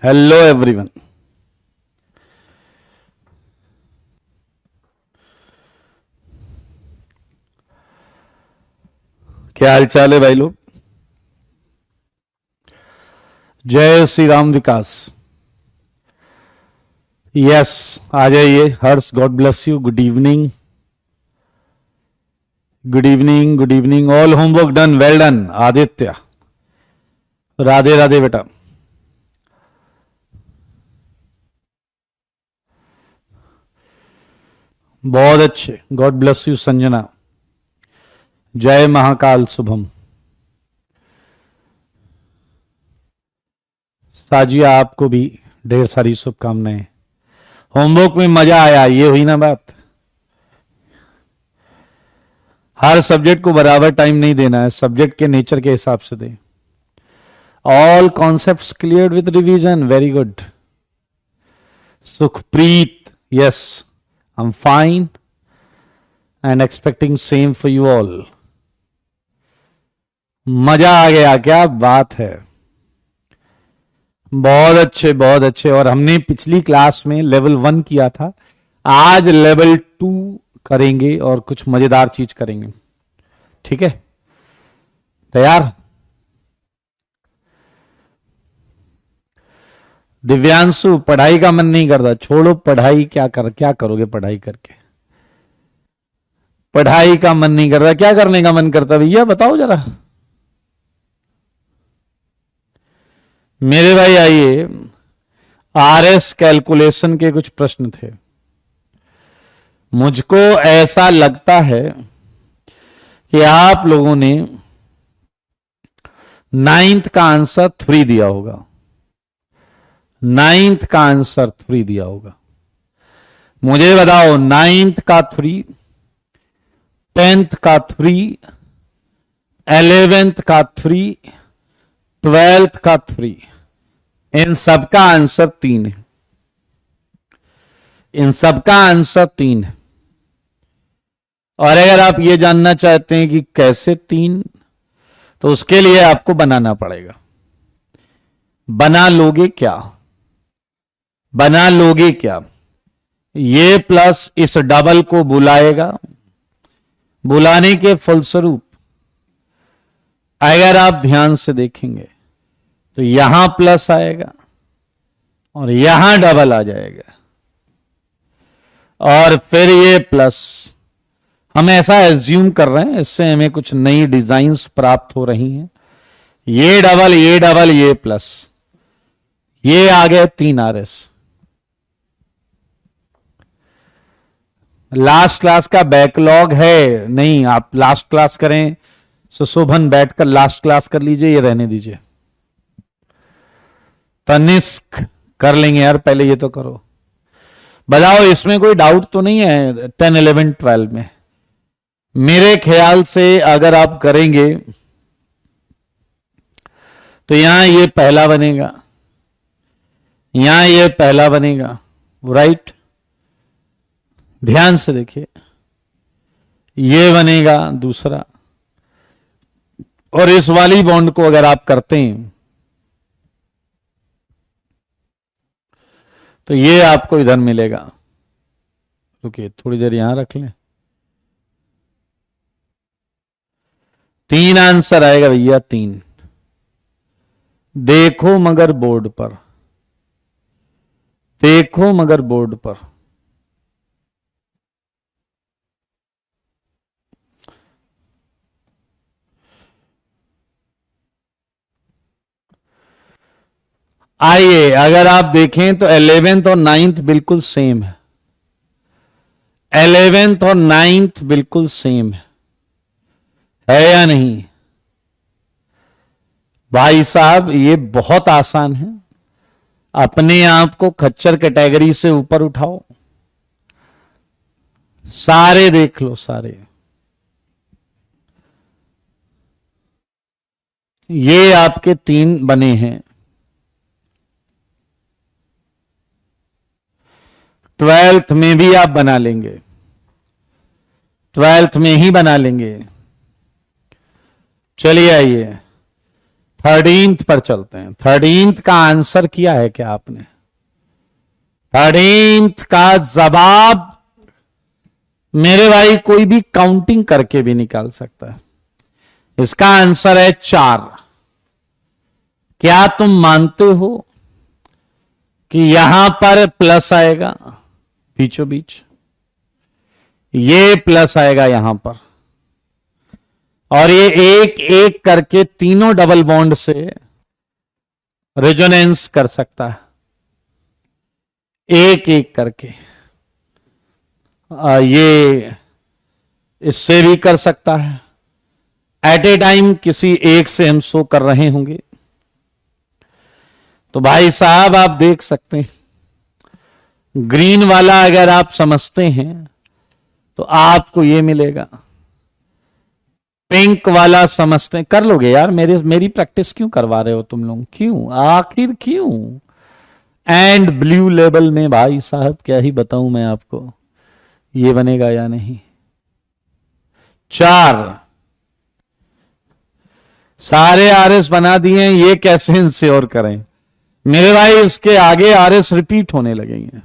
Hello everyone. क्या हाल चाल है भाई लोग? जय श्री राम विकास। यस, आ जाइए। Harsh, god bless you. Good evening, good evening, good evening. All homework done, well done. Aditya, Radhe Radhe बेटा। बहुत अच्छे, गॉड ब्लेस यू संजना। जय महाकाल शुभम। साजिया, आपको भी ढेर सारी शुभकामनाएं। होमवर्क में मजा आया, ये हुई ना बात। हर सब्जेक्ट को बराबर टाइम नहीं देना है, सब्जेक्ट के नेचर के हिसाब से दें। All concepts clear with revision, very good. Sukhpreet, yes, I am fine and expecting same for you all. मजा आ गया, क्या बात है। बहुत अच्छे, बहुत अच्छे। और हमने पिछली क्लास में लेवल 1 किया था, आज लेवल 2 करेंगे और कुछ मजेदार चीज करेंगे। ठीक है, तैयार? दिव्यांशु, पढ़ाई का मन नहीं करता? छोड़ो पढ़ाई, क्या करोगे पढ़ाई करके? पढ़ाई का मन नहीं करता, क्या करने का मन करता भैया, बताओ जरा। मेरे भाई आइए, आरएस कैलकुलेशन के कुछ प्रश्न थे। मुझको ऐसा लगता है कि आप लोगों ने 9th का आंसर 3 दिया होगा। 9th का आंसर 3 दिया होगा। मुझे बताओ, 9th का 3, 10th का 3, 11th का 3, 12th का 3, इन सबका आंसर 3 है। इन सबका आंसर 3 है। और अगर आप ये जानना चाहते हैं कि कैसे 3, तो उसके लिए आपको बनाना पड़ेगा। बना लोगे क्या? बना लोगे क्या? ये प्लस इस डबल को बुलाएगा, बुलाने के फलस्वरूप अगर आप ध्यान से देखेंगे तो यहां प्लस आएगा और यहां डबल आ जाएगा, और फिर ये प्लस। हम ऐसा एज्यूम कर रहे हैं, इससे हमें कुछ नई डिजाइन्स प्राप्त हो रही हैं। ये डबल, ये डबल, ये प्लस, ये आ गए 3 आरएस। लास्ट क्लास का बैकलॉग है नहीं, आप लास्ट क्लास करें। सुशोभन बैठकर लास्ट क्लास कर लीजिए, ये रहने दीजिए। तनिष्क कर लेंगे यार, पहले ये तो करो। बताओ, इसमें कोई डाउट तो नहीं है 10, 11, 12 में? मेरे ख्याल से अगर आप करेंगे तो यहां ये पहला बनेगा, यहां ये पहला बनेगा, राइट? ध्यान से देखिए, ये बनेगा दूसरा, और इस वाली बॉन्ड को अगर आप करते हैं तो ये आपको इधर मिलेगा। रुकिए, थोड़ी देर यहां रख लें। 3 आंसर आएगा भैया, 3। देखो मगर बोर्ड पर, देखो मगर बोर्ड पर। आइए, अगर आप देखें तो 11th और 9th बिल्कुल सेम है। 11th और 9th बिल्कुल सेम है या नहीं? भाई साहब, ये बहुत आसान है। अपने आप को खच्चर कैटेगरी से ऊपर उठाओ, सारे देख लो, सारे। ये आपके 3 बने हैं। 12th में भी आप बना लेंगे, 12th में ही बना लेंगे। चलिए आइए, 13th पर चलते हैं। 13th का आंसर किया है क्या आपने? 13th का जवाब मेरे भाई कोई भी काउंटिंग करके भी निकाल सकता है। इसका आंसर है 4। क्या तुम मानते हो कि यहां पर प्लस आएगा बीचों बीच, ये प्लस आएगा यहां पर, और ये एक एक करके तीनों डबल बॉन्ड से रेजोनेंस कर सकता है, एक एक करके। ये इससे भी कर सकता है। एट ए टाइम किसी एक से हम शो कर रहे होंगे। तो भाई साहब आप देख सकते हैं, ग्रीन वाला अगर आप समझते हैं तो आपको ये मिलेगा, पिंक वाला समझते हैं, कर लोगे यार। मेरी प्रैक्टिस क्यों करवा रहे हो तुम लोग? क्यों, आखिर क्यों? एंड ब्लू लेवल में भाई साहब क्या ही बताऊं मैं आपको, ये बनेगा या नहीं? 4 सारे आरएस बना दिए, ये कैसे इंश्योर करें मेरे भाई? उसके आगे आरएस रिपीट होने लगेंगे,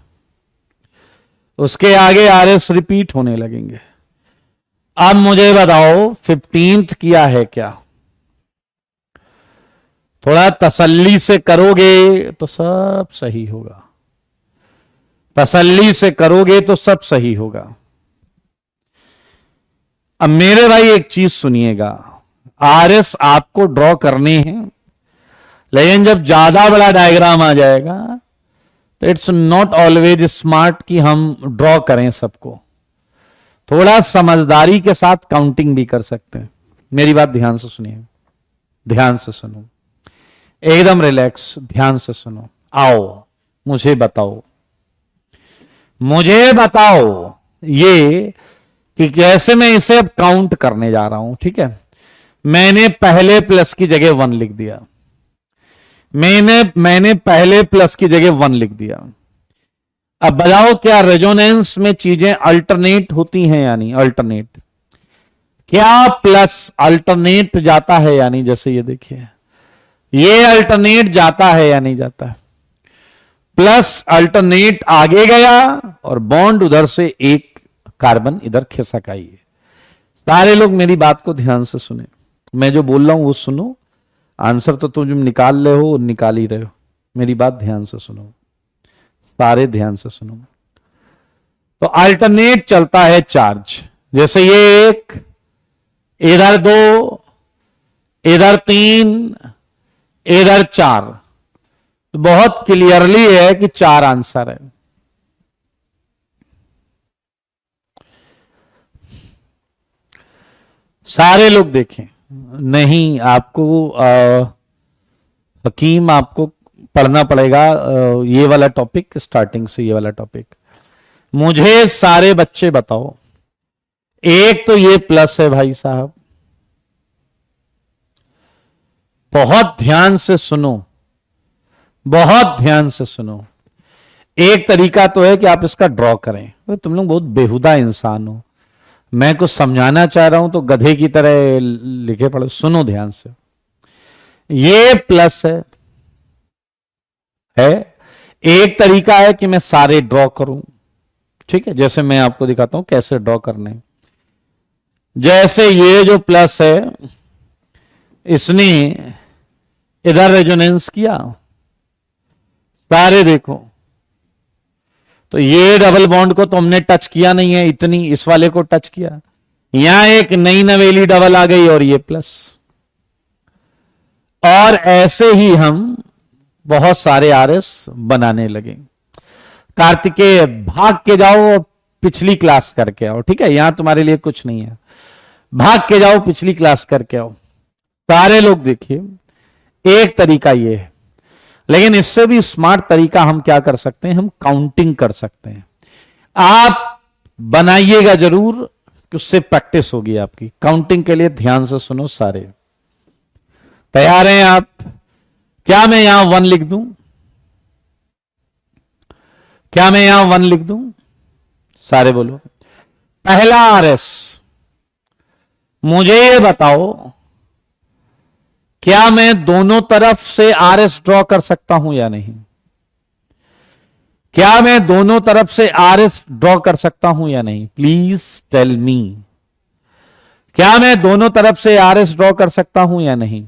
उसके आगे आरएस रिपीट होने लगेंगे। अब मुझे बताओ 15th किया है क्या? थोड़ा तसल्ली से करोगे तो सब सही होगा, तसल्ली से करोगे तो सब सही होगा। अब मेरे भाई एक चीज सुनिएगा, आरएस आपको ड्रॉ करने हैं, लेकिन जब ज्यादा बड़ा डायग्राम आ जाएगा तो इट्स नॉट ऑलवेज स्मार्ट कि हम ड्रॉ करें सबको। थोड़ा समझदारी के साथ काउंटिंग भी कर सकते हैं। मेरी बात ध्यान से सुनिए, ध्यान से सुनो, एकदम रिलैक्स, ध्यान से सुनो। आओ मुझे बताओ, मुझे बताओ ये कि कैसे मैं इसे अब काउंट करने जा रहा हूं। ठीक है, मैंने पहले प्लस की जगह 1 लिख दिया, मैंने पहले प्लस की जगह 1 लिख दिया। अब बताओ क्या रेजोनेंस में चीजें अल्टरनेट होती हैं या नहीं? अल्टरनेट, क्या प्लस अल्टरनेट जाता है या नहीं? जैसे ये देखिए, ये अल्टरनेट जाता है या नहीं जाता है? प्लस अल्टरनेट आगे गया और बॉन्ड उधर से एक कार्बन इधर खिसक आई है। सारे लोग मेरी बात को ध्यान से सुने, मैं जो बोल रहा हूं वो सुनो। आंसर तो तुम निकाल रहे हो, निकाल ही रहे हो। मेरी बात ध्यान से सुनो, सारे ध्यान से सुनो। तो अल्टरनेट चलता है चार्ज, जैसे ये 1, इधर 2, इधर 3, इधर 4। तो बहुत क्लियरली है कि 4 आंसर है। सारे लोग देखें, नहीं आपको हकीम आपको पढ़ना पड़ेगा ये वाला टॉपिक स्टार्टिंग से, ये वाला टॉपिक। मुझे सारे बच्चे बताओ, एक तो ये प्लस है भाई साहब, बहुत ध्यान से सुनो, बहुत ध्यान से सुनो। एक तरीका तो है कि आप इसका ड्रॉ करें। तुम लोग बहुत बेहुदा इंसान हो, मैं कुछ समझाना चाह रहा हूं तो गधे की तरह लिखे पड़े। सुनो ध्यान से, ये प्लस है। एक तरीका है कि मैं सारे ड्रॉ करूं, ठीक है, जैसे मैं आपको दिखाता हूं कैसे ड्रॉ करने। जैसे ये जो प्लस है, इसने इधर रेजोनेंस किया, सारे देखो, तो ये डबल बॉन्ड को तो हमने टच किया नहीं है, इतनी इस वाले को टच किया। यहां एक नई नवेली डबल आ गई और ये प्लस। और ऐसे ही हम बहुत सारे आरएस बनाने लगे। कार्तिकेय भाग के जाओ और पिछली क्लास करके आओ, ठीक है, यहां तुम्हारे लिए कुछ नहीं है, भाग के जाओ पिछली क्लास करके आओ। सारे लोग देखिए, एक तरीका ये है, लेकिन इससे भी स्मार्ट तरीका हम क्या कर सकते हैं, हम काउंटिंग कर सकते हैं। आप बनाइएगा जरूर, उससे प्रैक्टिस होगी आपकी। काउंटिंग के लिए ध्यान से सुनो सारे, तैयार हैं आप? क्या मैं यहां 1 लिख दूं? क्या मैं यहां 1 लिख दूं? सारे बोलो। पहला आरएस, मुझे ये बताओ क्या मैं दोनों तरफ से आर एस ड्रॉ कर सकता हूं या नहीं? क्या मैं दोनों तरफ से आर एस ड्रॉ कर सकता हूं या नहीं? Please tell me. क्या मैं दोनों तरफ से आर एस ड्रॉ कर सकता हूं या नहीं?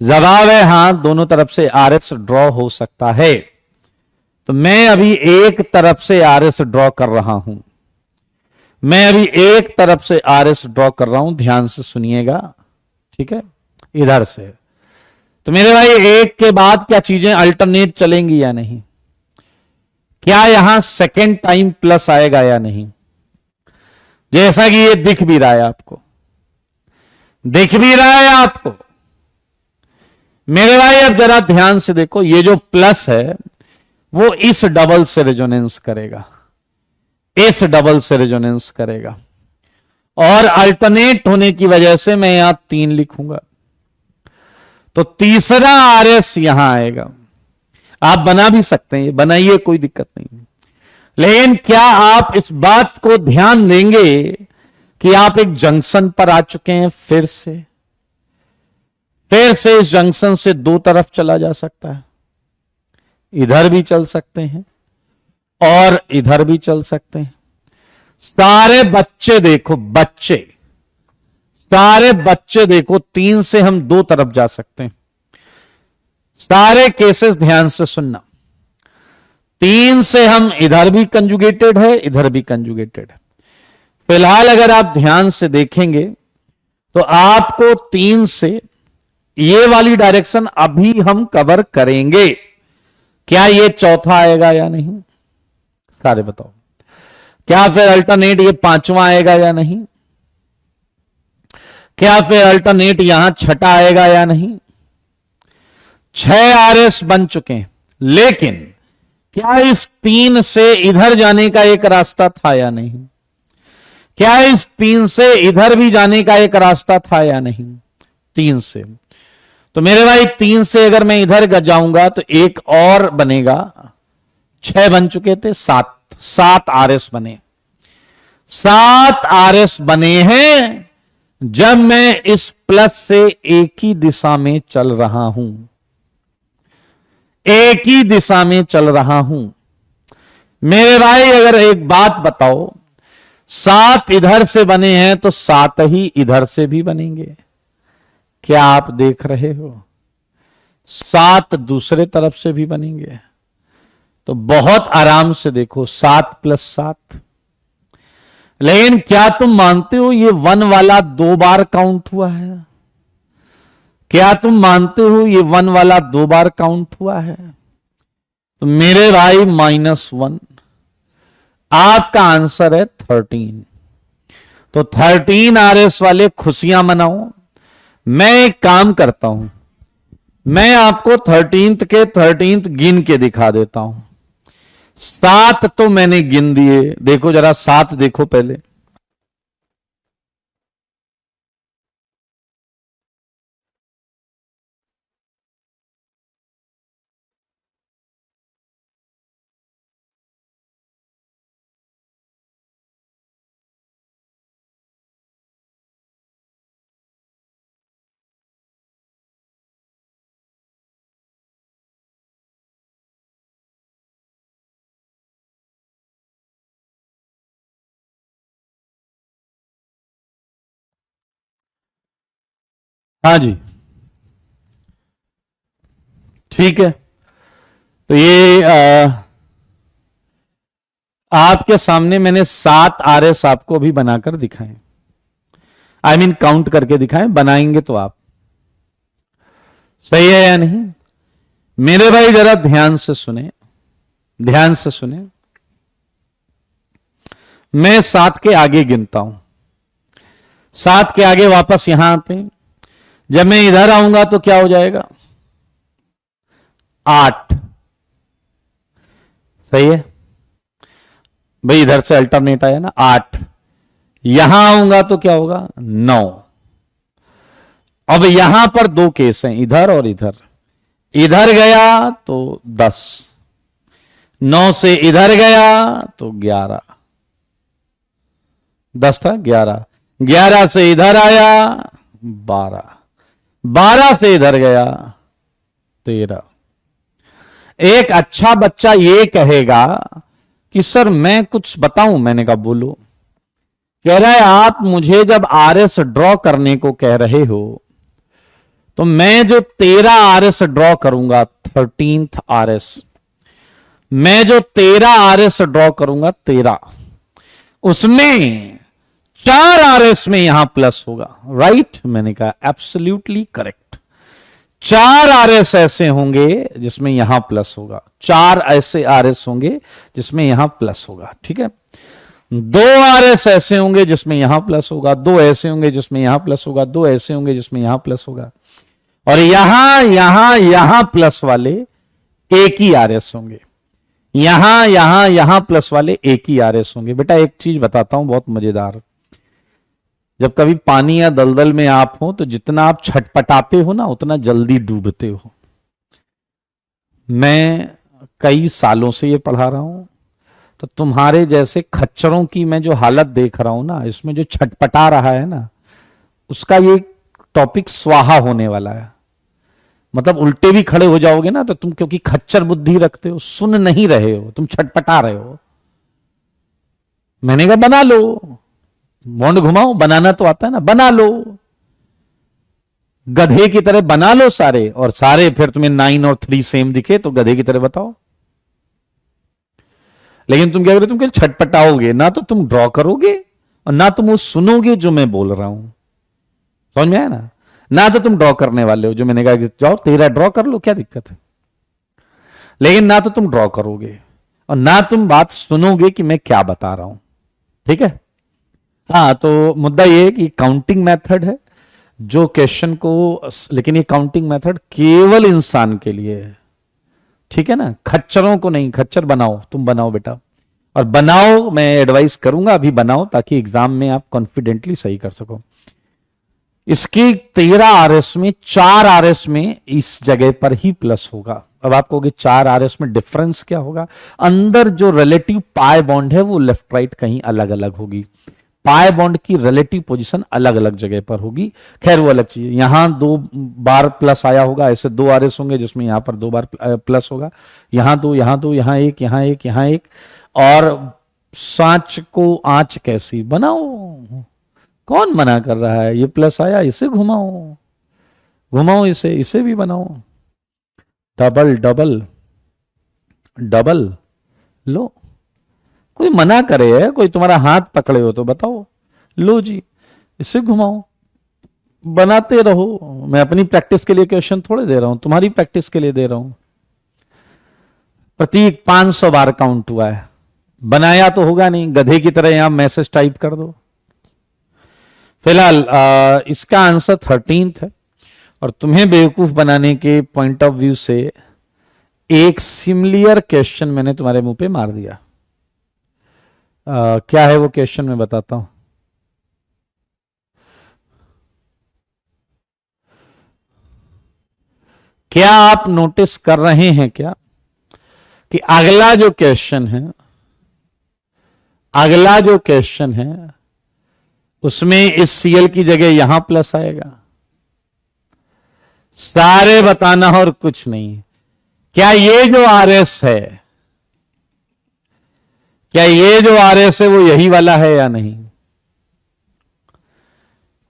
जवाब है हां, दोनों तरफ से आर एस ड्रॉ हो सकता है। तो मैं अभी एक तरफ से आर एस ड्रॉ कर रहा हूं। मैं अभी एक तरफ से आर एस ड्रॉ कर रहा हूं, ध्यान से सुनिएगा, ठीक है, इधर से। तो मेरे भाई एक के बाद क्या चीजें अल्टरनेट चलेंगी या नहीं? क्या यहां सेकेंड टाइम प्लस आएगा या नहीं? जैसा कि ये दिख भी रहा है आपको, दिख भी रहा है आपको। मेरे भाई अब जरा ध्यान से देखो, ये जो प्लस है वो इस डबल से रेजोनेंस करेगा, इस डबल से रेजोनेंस करेगा, और अल्टरनेट होने की वजह से मैं यहां 3 लिखूंगा। तो तीसरा आरएस यहां आएगा। आप बना भी सकते हैं, बनाइए, कोई दिक्कत नहीं। लेकिन क्या आप इस बात को ध्यान देंगे कि आप एक जंक्शन पर आ चुके हैं? फिर से इस जंक्शन से दो तरफ चला जा सकता है। इधर भी चल सकते हैं और इधर भी चल सकते हैं। सारे बच्चे देखो, सारे बच्चे देखो, 3 से हम दो तरफ जा सकते हैं। सारे केसेस ध्यान से सुनना। 3 से हम इधर भी कंजुगेटेड है, इधर भी कंजुगेटेड है। फिलहाल अगर आप ध्यान से देखेंगे तो आपको 3 से ये वाली डायरेक्शन अभी हम कवर करेंगे। क्या ये चौथा आएगा या नहीं? सारे बताओ। क्या फिर अल्टरनेट ये 5वां आएगा या नहीं? क्या फिर अल्टरनेट यहां छठा आएगा या नहीं? 6 आरएस बन चुके हैं। लेकिन क्या इस 3 से इधर जाने का एक रास्ता था या नहीं? क्या इस 3 से इधर भी जाने का एक रास्ता था या नहीं? 3 से। तो मेरे भाई 3 से अगर मैं इधर जाऊंगा तो एक और बनेगा। 6 बन चुके थे, 7 आरएस बने। 7 आरएस बने हैं जब मैं इस प्लस से एक ही दिशा में चल रहा हूं, एक ही दिशा में चल रहा हूं। मेरे भाई अगर एक बात बताओ, 7 इधर से बने हैं तो 7 ही इधर से भी बनेंगे। क्या आप देख रहे हो? 7 दूसरे तरफ से भी बनेंगे। तो बहुत आराम से देखो, 7 + 7। लेकिन क्या तुम मानते हो ये 1 वाला 2 बार काउंट हुआ है? क्या तुम मानते हो ये 1 वाला 2 बार काउंट हुआ है? तो मेरे भाई -1। आपका आंसर है 13। तो 13 आरएस वाले खुशियां मनाओ। मैं एक काम करता हूं, मैं आपको 13th के 13th गिन के दिखा देता हूं। 7 तो मैंने गिन दिए, देखो जरा 7 देखो पहले। हाँ जी, ठीक है। तो ये आपके सामने मैंने 7 आरएस आपको भी बनाकर दिखाए। आई मीन काउंट करके दिखाएं, बनाएंगे तो आप। सही है या नहीं? मेरे भाई जरा ध्यान से सुने, ध्यान से सुने। मैं 7 के आगे गिनता हूं। 7 के आगे वापस यहां आते हैं। जब मैं इधर आऊंगा तो क्या हो जाएगा? 8। सही है भाई, इधर से अल्टरनेट आया ना, 8। यहां आऊंगा तो क्या होगा? 9। अब यहां पर 2 केस हैं, इधर और इधर। इधर गया तो 10, 9 से इधर गया तो 11, 10 था 11, 11 से इधर आया 12, 12 से इधर गया 13। एक अच्छा बच्चा ये कहेगा कि सर मैं कुछ बताऊं, मैंने कहा बोलो। कह रहा है आप मुझे जब आरएस ड्रॉ करने को कह रहे हो तो मैं जो 13 आरएस ड्रॉ करूंगा, 13th आरएस, मैं जो 13 आरएस ड्रॉ करूंगा 13, उसमें 4 आरएस में यहां प्लस होगा। राइट? मैंने कहा एब्सोल्युटली करेक्ट। 4 आरएस ऐसे होंगे जिसमें यहां प्लस होगा, 4 ऐसे आरएस होंगे जिसमें यहां प्लस होगा। ठीक है? 2 आरएस ऐसे होंगे जिसमें यहां प्लस होगा, 2 ऐसे होंगे जिसमें यहां प्लस होगा, 2 ऐसे होंगे जिसमें यहां प्लस होगा, और यहां प्लस वाले एक ही आरएस होंगे। यहां प्लस वाले एक ही आरएस होंगे। बेटा एक चीज बताता हूं बहुत मजेदार, जब कभी पानी या दलदल में आप हो तो जितना आप छटपटाते हो ना उतना जल्दी डूबते हो। मैं कई सालों से ये पढ़ा रहा हूं, तो तुम्हारे जैसे खच्चरों की मैं जो हालत देख रहा हूं ना, इसमें जो छटपटा रहा है ना, उसका ये टॉपिक स्वाहा होने वाला है। मतलब उल्टे भी खड़े हो जाओगे ना तो तुम, क्योंकि खच्चर बुद्धि रखते हो, सुन नहीं रहे हो, तुम छटपटा रहे हो। मैंने कहा बना लो, बॉन्ड घुमाओ, बनाना तो आता है ना, बना लो, गधे की तरह बना लो सारे, और सारे फिर तुम्हें 9 और 3 सेम दिखे तो गधे की तरह बताओ। लेकिन तुम क्या करोगे, तुम क्या छटपटाओगे, ना तो तुम ड्रॉ करोगे और ना तुम वो सुनोगे जो मैं बोल रहा हूं। समझ में आया ना तो तुम ड्रॉ करने वाले हो, जो मैंने कहा जाओ 13 ड्रॉ कर लो, क्या दिक्कत है। लेकिन ना तो तुम ड्रॉ करोगे और ना तुम बात सुनोगे कि मैं क्या बता रहा हूं। ठीक है? हाँ, तो मुद्दा ये है कि काउंटिंग मेथड है जो क्वेश्चन को, लेकिन ये काउंटिंग मेथड केवल इंसान के लिए है। ठीक है ना? खच्चरों को नहीं। खच्चर बनाओ, तुम बनाओ बेटा, और बनाओ, मैं एडवाइस करूंगा अभी बनाओ ताकि एग्जाम में आप कॉन्फिडेंटली सही कर सको। इसकी 13 आरएस में 4 आरएस में इस जगह पर ही प्लस होगा। अब आप कहोगे 4 आरएस में डिफरेंस क्या होगा? अंदर जो रिलेटिव पाई बॉन्ड है वो लेफ्ट राइट कहीं अलग अलग होगी। पाई बॉन्ड की रिलेटिव पोजीशन अलग अलग जगह पर होगी। खैर वो अलग चीज। यहां 2 बार प्लस आया होगा, ऐसे 2 आरएस होंगे जिसमें यहां पर 2 बार प्लस होगा। यहां 2, यहां 2, यहां 1, यहां 1, यहां 1। और सांच को आंच कैसी बनाओ, कौन मना कर रहा है? ये प्लस आया, इसे घुमाओ, घुमाओ इसे, इसे भी बनाओ। डबल डबल डबल लो। कोई मना करे है? कोई तुम्हारा हाथ पकड़े हो तो बताओ, लो जी इसे घुमाओ, बनाते रहो। मैं अपनी प्रैक्टिस के लिए क्वेश्चन थोड़े दे रहा हूं, तुम्हारी प्रैक्टिस के लिए दे रहा हूं। प्रतीक 500 बार काउंट हुआ है, बनाया तो होगा नहीं, गधे की तरह यहां मैसेज टाइप कर दो। फिलहाल इसका आंसर 13th है, और तुम्हें बेवकूफ बनाने के पॉइंट ऑफ व्यू से एक सिमिलियर क्वेश्चन मैंने तुम्हारे मुंह पे मार दिया। क्या है वो क्वेश्चन, मैं बताता हूं। क्या आप नोटिस कर रहे हैं क्या कि अगला जो क्वेश्चन है, अगला जो क्वेश्चन है उसमें इस सीएल की जगह यहां प्लस आएगा। सारे बताना और कुछ नहीं। क्या ये जो आरएस है, क्या ये जो आरएस है वो यही वाला है या नहीं?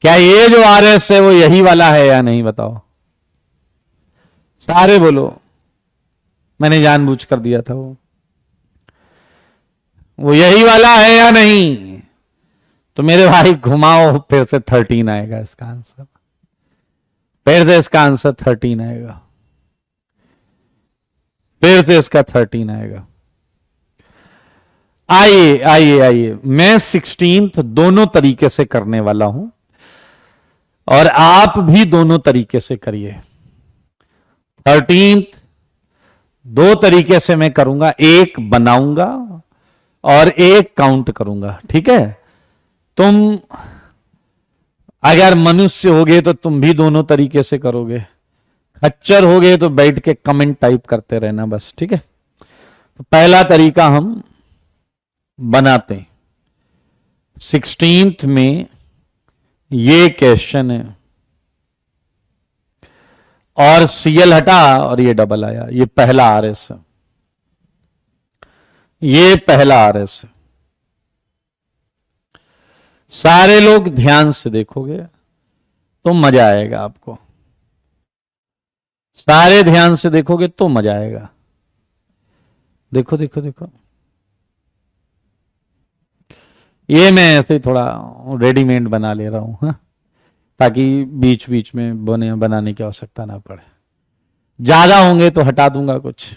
क्या ये जो आरएस है वो यही वाला है या नहीं? बताओ सारे बोलो। मैंने जानबूझ कर दिया था वो यही वाला है या नहीं? तो मेरे भाई घुमाओ, फिर से 13 आएगा इसका आंसर, फिर से इसका आंसर 13 आएगा, फिर से इसका 13 आएगा। आइए आइए आइए, मैं 16th दोनों तरीके से करने वाला हूं और आप भी दोनों तरीके से करिए। 13th 2 तरीके से मैं करूंगा, एक बनाऊंगा और एक काउंट करूंगा। ठीक है? तुम अगर मनुष्य होगे तो तुम भी दोनों तरीके से करोगे, खच्चर होगे तो बैठ के कमेंट टाइप करते रहना बस। ठीक है? तो पहला तरीका हम बनाते। 16th में ये क्वेश्चन है, और Cl हटा और ये डबल आया। ये पहला RS है, ये पहला RS है। सारे लोग ध्यान से देखोगे तो मजा आएगा आपको, सारे ध्यान से देखोगे तो मजा आएगा। देखो देखो देखो, ये मैं ऐसे थोड़ा रेडीमेड बना ले रहा हूं, हाँ? ताकि बीच बीच में बनाने की आवश्यकता ना पड़े। ज्यादा होंगे तो हटा दूंगा कुछ,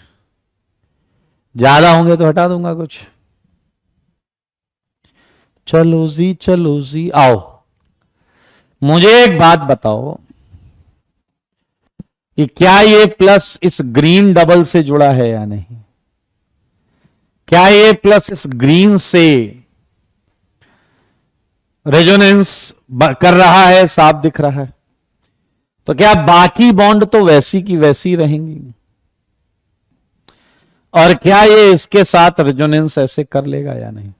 ज्यादा होंगे तो हटा दूंगा कुछ। चलो जी आओ, मुझे एक बात बताओ कि क्या ये प्लस इस ग्रीन डबल से जुड़ा है या नहीं? क्या ये प्लस इस ग्रीन से रेजोनेंस कर रहा है? साफ दिख रहा है। तो क्या बाकी बॉन्ड तो वैसी की वैसी रहेंगी? और क्या ये इसके साथ रेजोनेंस ऐसे कर लेगा या नहीं?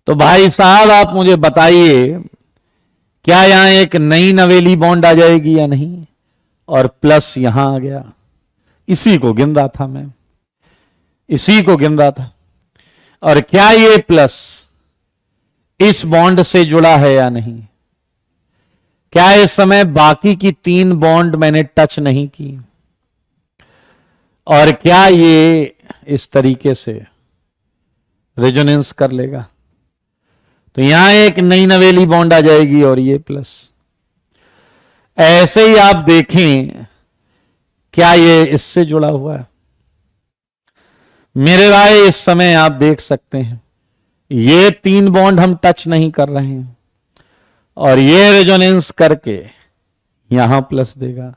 तो भाई साहब आप मुझे बताइए, क्या यहां एक नई नवेली बॉन्ड आ जाएगी या नहीं? और प्लस यहां आ गया, इसी को गिन रहा था मैं, इसी को गिन रहा था। और क्या ये प्लस इस बॉन्ड से जुड़ा है या नहीं? क्या इस समय बाकी की 3 बॉन्ड मैंने टच नहीं की? और क्या ये इस तरीके से रेजोनेंस कर लेगा? तो यहां एक नई नवेली बॉन्ड आ जाएगी और ये प्लस। ऐसे ही आप देखें, क्या ये इससे जुड़ा हुआ है? मेरे भाई इस समय आप देख सकते हैं, ये 3 बॉन्ड हम टच नहीं कर रहे हैं और ये रेजोनेंस करके यहां प्लस देगा।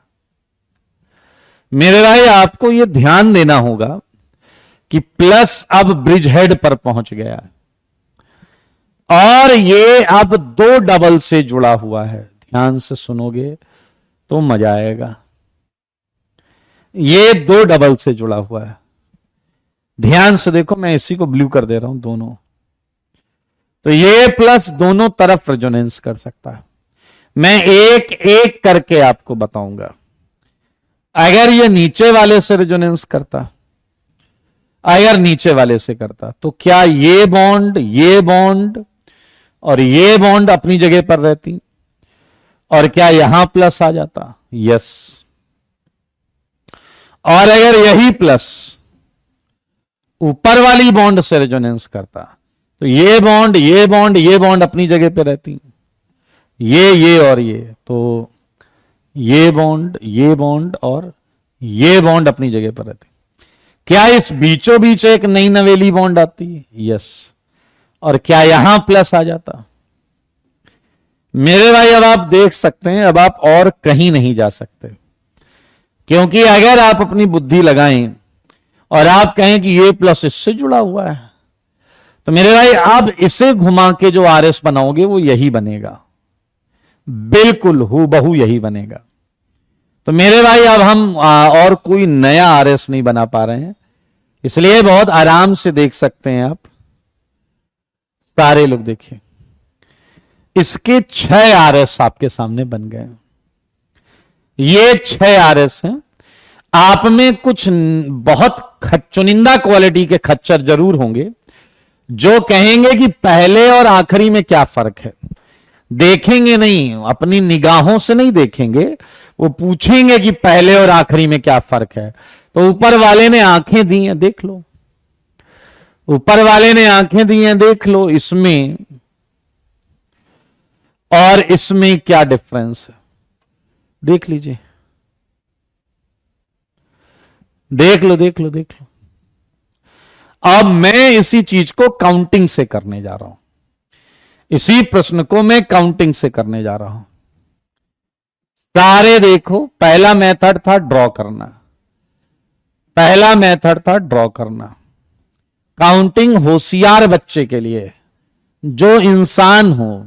मेरे भाई आपको ये ध्यान देना होगा कि प्लस अब ब्रिज हेड पर पहुंच गया है और ये अब 2 डबल से जुड़ा हुआ है। ध्यान से सुनोगे तो मजा आएगा। ये 2 डबल से जुड़ा हुआ है। ध्यान से देखो, मैं इसी को ब्लू कर दे रहा हूं दोनों। तो ये प्लस दोनों तरफ रेजोनेंस कर सकता है। मैं एक एक करके आपको बताऊंगा। अगर ये नीचे वाले से रेजोनेंस करता, अगर नीचे वाले से करता, तो क्या ये बॉन्ड और ये बॉन्ड अपनी जगह पर रहती? और क्या यहां प्लस आ जाता? यस। और अगर यही प्लस ऊपर वाली बॉन्ड से रेजोनेंस करता, तो ये बॉन्ड अपनी जगह पे रहती। ये और ये, तो ये बॉन्ड और ये बॉन्ड अपनी जगह पर रहती। क्या इस बीचों बीच एक नई नवेली बॉन्ड आती? यस। और क्या यहां प्लस आ जाता? मेरे भाई अब आप देख सकते हैं, अब आप और कहीं नहीं जा सकते, क्योंकि अगर आप अपनी बुद्धि लगाएं और आप कहें कि ये प्लस इससे जुड़ा हुआ है, तो मेरे भाई आप इसे घुमा के जो RS बनाओगे वो यही बनेगा, बिल्कुल हूबहू यही बनेगा। तो मेरे भाई अब हम और कोई नया RS नहीं बना पा रहे हैं, इसलिए बहुत आराम से देख सकते हैं आप। सारे लोग देखिए, इसके 6 RS आपके सामने बन गए। ये 6 RS हैं। आप में कुछ बहुत चुनिंदा क्वालिटी के खच्चर जरूर होंगे जो कहेंगे कि पहले और आखिरी में क्या फर्क है। देखेंगे नहीं, अपनी निगाहों से नहीं देखेंगे, वो पूछेंगे कि पहले और आखिरी में क्या फर्क है। तो ऊपर वाले ने आंखें दी हैं, देख लो, ऊपर वाले ने आंखें दी हैं, देख लो इसमें और इसमें क्या डिफरेंस है, देख लीजिए, देख लो देख लो देख लो। अब मैं इसी चीज को काउंटिंग से करने जा रहा हूं, इसी प्रश्न को मैं काउंटिंग से करने जा रहा हूं। सारे देखो, पहला मेथड था ड्रॉ करना, पहला मेथड था ड्रॉ करना। काउंटिंग होशियार बच्चे के लिए, जो इंसान हो।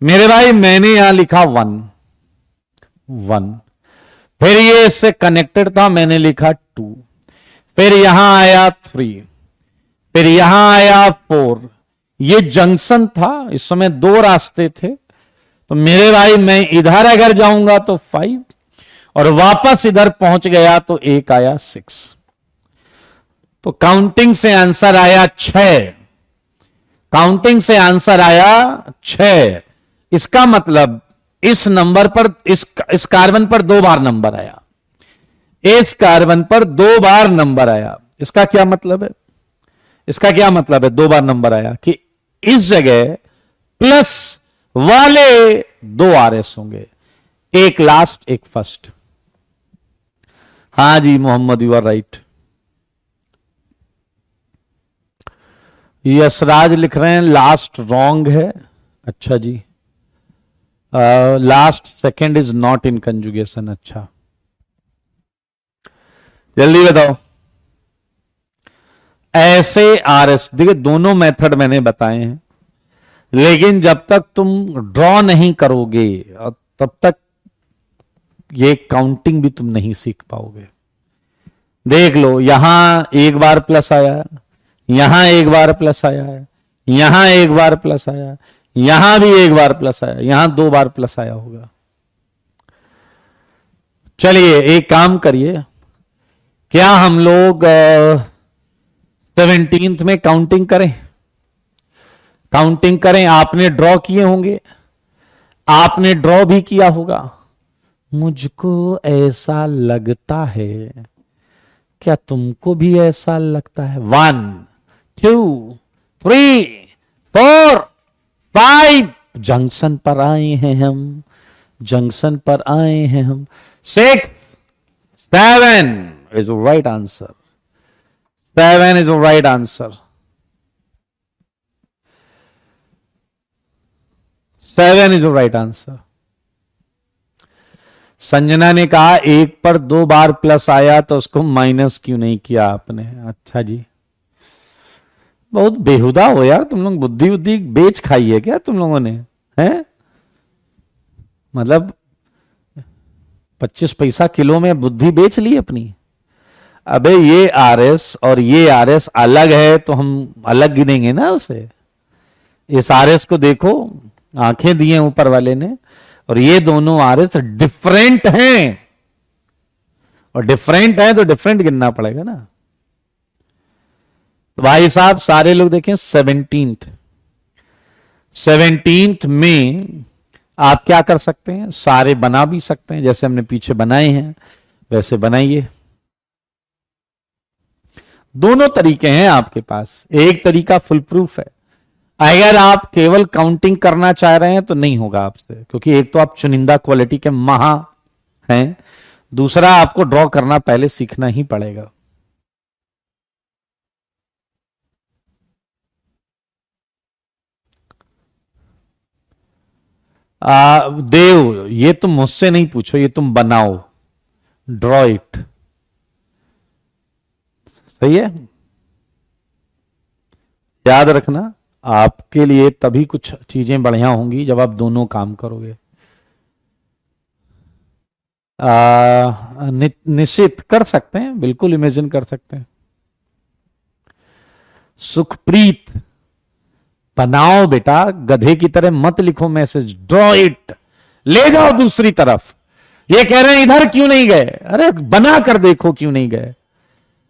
मेरे भाई मैंने यहां लिखा 1, फिर ये इससे कनेक्टेड था, मैंने लिखा 2, फिर यहां आया 3, फिर यहां आया 4। ये जंक्शन था, इस समय 2 रास्ते थे, तो मेरे भाई मैं इधर अगर जाऊंगा तो 5 और वापस इधर पहुंच गया तो एक आया 6। तो काउंटिंग से आंसर आया 6। काउंटिंग से आंसर आया 6। इसका मतलब इस नंबर पर इस कार्बन पर 2 बार नंबर आया, इस कार्बन पर 2 बार नंबर आया। इसका क्या मतलब है? इसका क्या मतलब है 2 बार नंबर आया? कि इस जगह प्लस वाले 2 RS होंगे, एक लास्ट एक फर्स्ट। हां जी Mohammad, you are right. Yashraj लिख रहे हैं लास्ट रॉन्ग है। अच्छा जी, last second is not in conjugation. अच्छा, जल्दी बताओ। ऐसे RS, देखिए दोनों मेथड मैंने बताए हैं, लेकिन जब तक तुम ड्रॉ नहीं करोगे तब तक ये काउंटिंग भी तुम नहीं सीख पाओगे। देख लो, यहां एक बार प्लस आया, यहां एक बार प्लस आया है, यहां एक बार प्लस आया, यहां भी एक बार प्लस आया, यहां 2 बार प्लस आया होगा। चलिए एक काम करिए, क्या हम लोग 17th में काउंटिंग करें? काउंटिंग करें। आपने ड्रॉ किए होंगे, आपने ड्रॉ भी किया होगा। मुझको ऐसा लगता है, क्या तुमको भी ऐसा लगता है? 1 2 3 4 5 जंक्शन पर आए हैं हम, जंक्शन पर आए हैं हम। 6 7 is right answer. 7 is right answer. 7 is right answer. Sanjana ने कहा एक पर 2 बार प्लस आया तो उसको माइनस क्यों नहीं किया आपने? अच्छा जी, बहुत बेहुदा हो यार तुम लोग, बुद्धि बुद्धि बेच खाई है क्या तुम लोगों ने? हैं, मतलब 25 पैसा किलो में बुद्धि बेच ली अपनी। अबे ये RS और ये RS अलग है तो हम अलग गिनेंगे ना उसे। इस RS को देखो, आंखें दी हैं ऊपर वाले ने, और ये दोनों RS डिफरेंट हैं, और डिफरेंट है तो डिफरेंट गिनना पड़ेगा ना। तो भाई साहब सारे लोग देखें 17th में आप क्या कर सकते हैं? सारे बना भी सकते हैं, जैसे हमने पीछे बनाए हैं वैसे बनाइए। दोनों तरीके हैं आपके पास, एक तरीका फुल प्रूफ है। अगर आप केवल काउंटिंग करना चाह रहे हैं तो नहीं होगा आपसे, क्योंकि एक तो आप चुनिंदा क्वालिटी के महा हैं, दूसरा आपको ड्रॉ करना पहले सीखना ही पड़ेगा। देव, ये तुम मुझसे नहीं पूछो, ये तुम बनाओ, ड्रॉ इट। सही है, याद रखना, आपके लिए तभी कुछ चीजें बढ़िया होंगी जब आप दोनों काम करोगे। निश्चित कर सकते हैं, बिल्कुल इमेजिन कर सकते हैं। सुखप्रीत, बनाओ बेटा, गधे की तरह मत लिखो मैसेज, ड्रॉ इट, ले जाओ दूसरी तरफ। ये कह रहे हैं इधर क्यों नहीं गए? अरे बना कर देखो क्यों नहीं गए।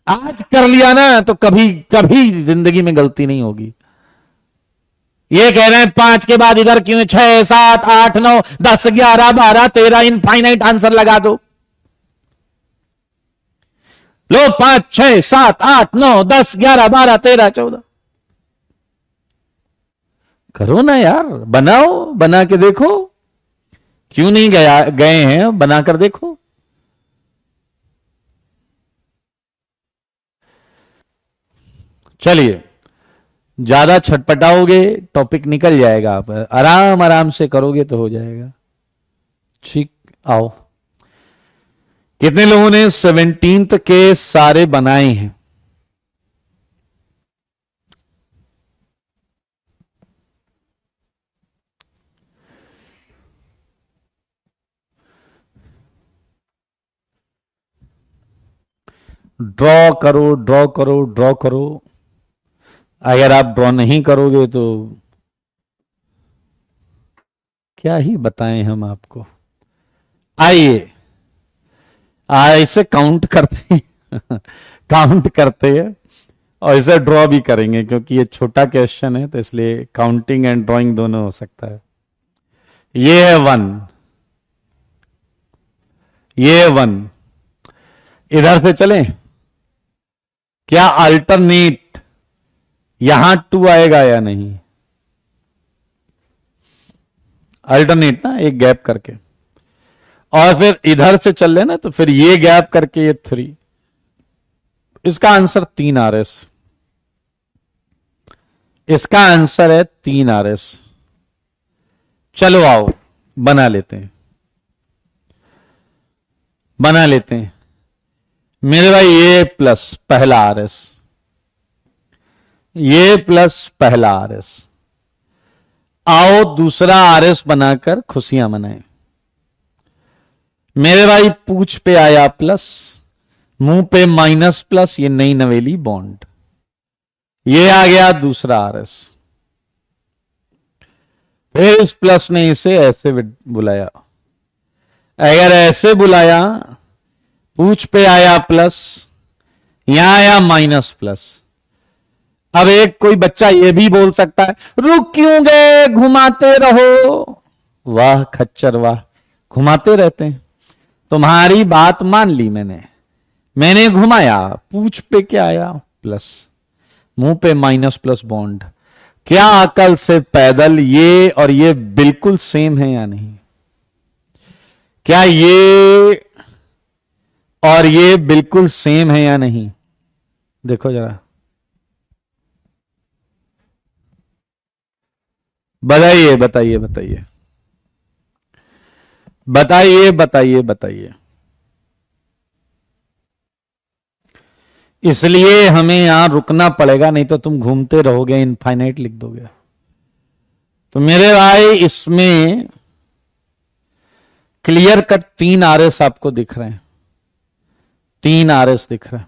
आज कर लिया ना तो कभी कभी जिंदगी में गलती नहीं होगी। ये कह रहे हैं 5 के बाद इधर क्यों? 6 7 8 9 10 11 12 13 इनफाइनाइट आंसर लगा दो। लो 5 6 7 8 9 10 11 12 13 14, करो ना यार, बनाओ, बना के देखो, क्यों नहीं गए हैं, बनाकर देखो। चलिए, ज्यादा छटपटाओगे टॉपिक निकल जाएगा, आप आराम आराम से करोगे तो हो जाएगा। ठीक, आओ। कितने लोगों ने 17th के सारे बनाए हैं? ड्रॉ करो, ड्रॉ करो, ड्रॉ करो। अगर आप ड्रॉ नहीं करोगे तो क्या ही बताएं हम आपको। आइए ऐसे काउंट करते हैं काउंट करते हैं और इसे ड्रॉ भी करेंगे, क्योंकि ये छोटा क्वेश्चन है तो इसलिए काउंटिंग एंड ड्राइंग दोनों हो सकता है। ये है 1, ये 1, इधर से चलें क्या अल्टरनेट यहां 2 आएगा या नहीं? अल्टरनेट ना, एक गैप करके, और फिर इधर से चल लेना तो फिर ये गैप करके ये 3। इसका आंसर 3 RS, इसका आंसर है 3 RS। चलो आओ बना लेते हैं, बना लेते हैं मेरे भाई। ये प्लस पहला RS, ये प्लस पहला RS। आओ दूसरा RS बनाकर खुशियां मनाएं। मेरे भाई पूछ पे आया प्लस, मुंह पे माइनस प्लस, ये नई नवेली बॉन्ड। ये आ गया दूसरा RS। फिर इस प्लस ने इसे ऐसे बुलाया। अगर ऐसे बुलाया, पूछ पे आया प्लस, यहां आया माइनस प्लस। अब एक कोई बच्चा ये भी बोल सकता है रुक क्यों गए, घुमाते रहो। वाह खच्चर वाह, घुमाते रहते हैं। तुम्हारी बात मान ली मैंने घुमाया, पूछ पे क्या आया प्लस, मुंह पे माइनस प्लस बॉन्ड। क्या अकल से पैदल ये और ये बिल्कुल सेम है या नहीं? क्या ये और ये बिल्कुल सेम है या नहीं? देखो जरा, बताइए बताइए बताइए बताइए बताइए बताइए। इसलिए हमें यहां रुकना पड़ेगा, नहीं तो तुम घूमते रहोगे, इनफाइनाइट लिख दोगे। तो मेरे भाई इसमें क्लियर कट 3 RS आपको दिख रहे हैं, 3 RS दिख रहे हैं।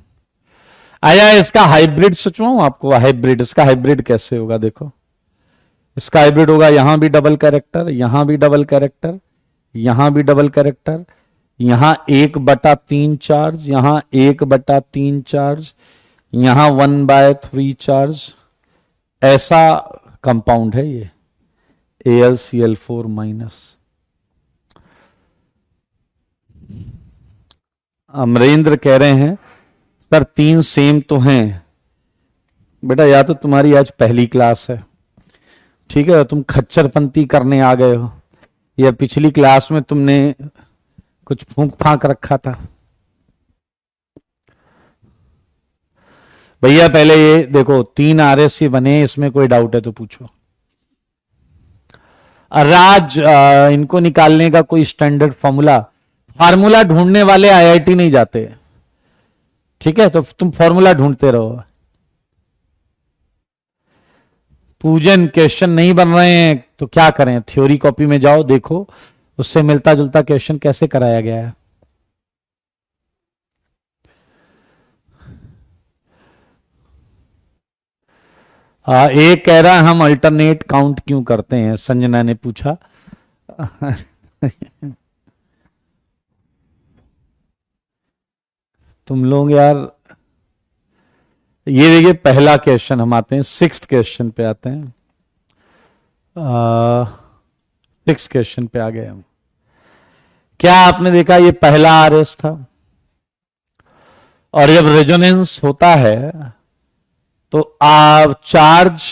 आया इसका हाइब्रिड सोचवाऊं आपको? हाइब्रिड, इसका हाइब्रिड कैसे होगा देखो। इसका हाइब्रिड होगा, यहां भी डबल कैरेक्टर, यहां भी डबल कैरेक्टर, यहां भी डबल कैरेक्टर, यहां 1/3 चार्ज, यहां 1/3 चार्ज, यहां 1/3 चार्ज। ऐसा कंपाउंड है ये AlCl4-। अमरेंद्र कह रहे हैं सर 3 सेम तो हैं। बेटा या तो तुम्हारी आज पहली क्लास है, ठीक है, तुम खच्चरपंती करने आ गए हो, या पिछली क्लास में तुमने कुछ फूंक फांक रखा था। भैया पहले ये देखो 3 RS ही बने, इसमें कोई डाउट है तो पूछो। राज, इनको निकालने का कोई स्टैंडर्ड फार्मूला ढूंढने वाले IIT नहीं जाते, ठीक है, तो तुम फॉर्मूला ढूंढते रहो। पूजन क्वेश्चन नहीं बन रहे हैं तो क्या करें, थ्योरी कॉपी में जाओ, देखो उससे मिलता जुलता क्वेश्चन कैसे कराया गया है। एक कह रहा हम अल्टरनेट काउंट क्यों करते हैं, संजना ने पूछा। तुम लोग यार, ये देखिए पहला क्वेश्चन, हम आते हैं 6th क्वेश्चन पे आते हैं। 6th क्वेश्चन पे आ गए हम। क्या आपने देखा ये पहला RS था, और जब रेजोनेंस होता है तो आप चार्ज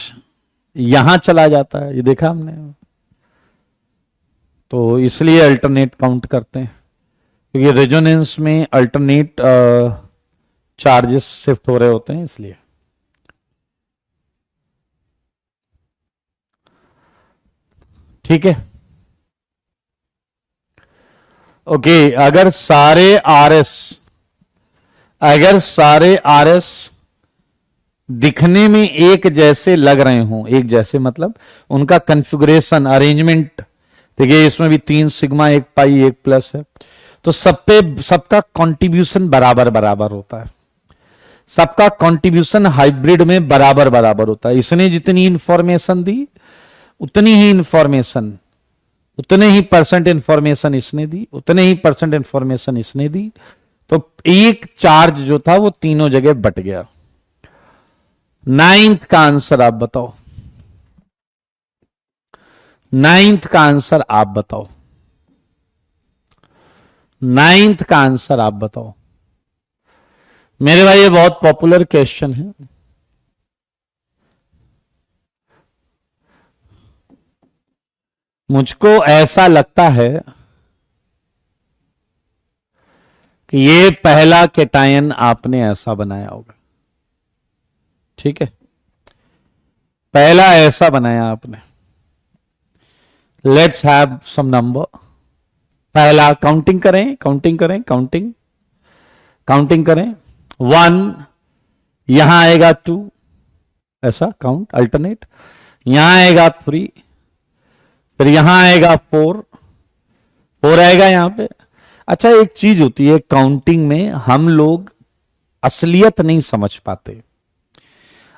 यहां चला जाता है, ये देखा हमने, तो इसलिए अल्टरनेट काउंट करते हैं, क्योंकि रेजोनेंस में अल्टरनेट चार्जेस शिफ्ट हो रहे होते हैं, इसलिए। ठीक है, ओके। अगर सारे RS दिखने में एक जैसे लग रहे हों, एक जैसे मतलब उनका कॉन्फ़िगरेशन अरेंजमेंट, देखिए इसमें भी 3 सिग्मा 1 पाई 1 प्लस है, तो सबका कंट्रीब्यूशन बराबर बराबर होता है, सबका कंट्रीब्यूशन हाइब्रिड में बराबर बराबर होता है। इसने जितनी इंफॉर्मेशन दी उतनी ही इंफॉर्मेशन उतने ही परसेंट इंफॉर्मेशन इसने दी, उतने ही परसेंट इंफॉर्मेशन इसने दी, तो एक चार्ज जो था वो तीनों जगह बट गया। नाइन्थ का आंसर आप बताओ, नाइन्थ का आंसर आप बताओ, नाइन्थ का आंसर आप बताओ मेरे भाई। ये बहुत पॉपुलर क्वेश्चन है। मुझको ऐसा लगता है कि ये पहला केटायन आपने ऐसा बनाया होगा, ठीक है, पहला ऐसा बनाया आपने। Let's have some number. पहला काउंटिंग करें, काउंटिंग करें, काउंटिंग, काउंटिंग करें। 1, यहां आएगा 2, ऐसा काउंट अल्टरनेट, यहां आएगा 3, फिर यहां आएगा 4, 4 आएगा यहां पे। अच्छा, एक चीज होती है काउंटिंग में, हम लोग असलियत नहीं समझ पाते,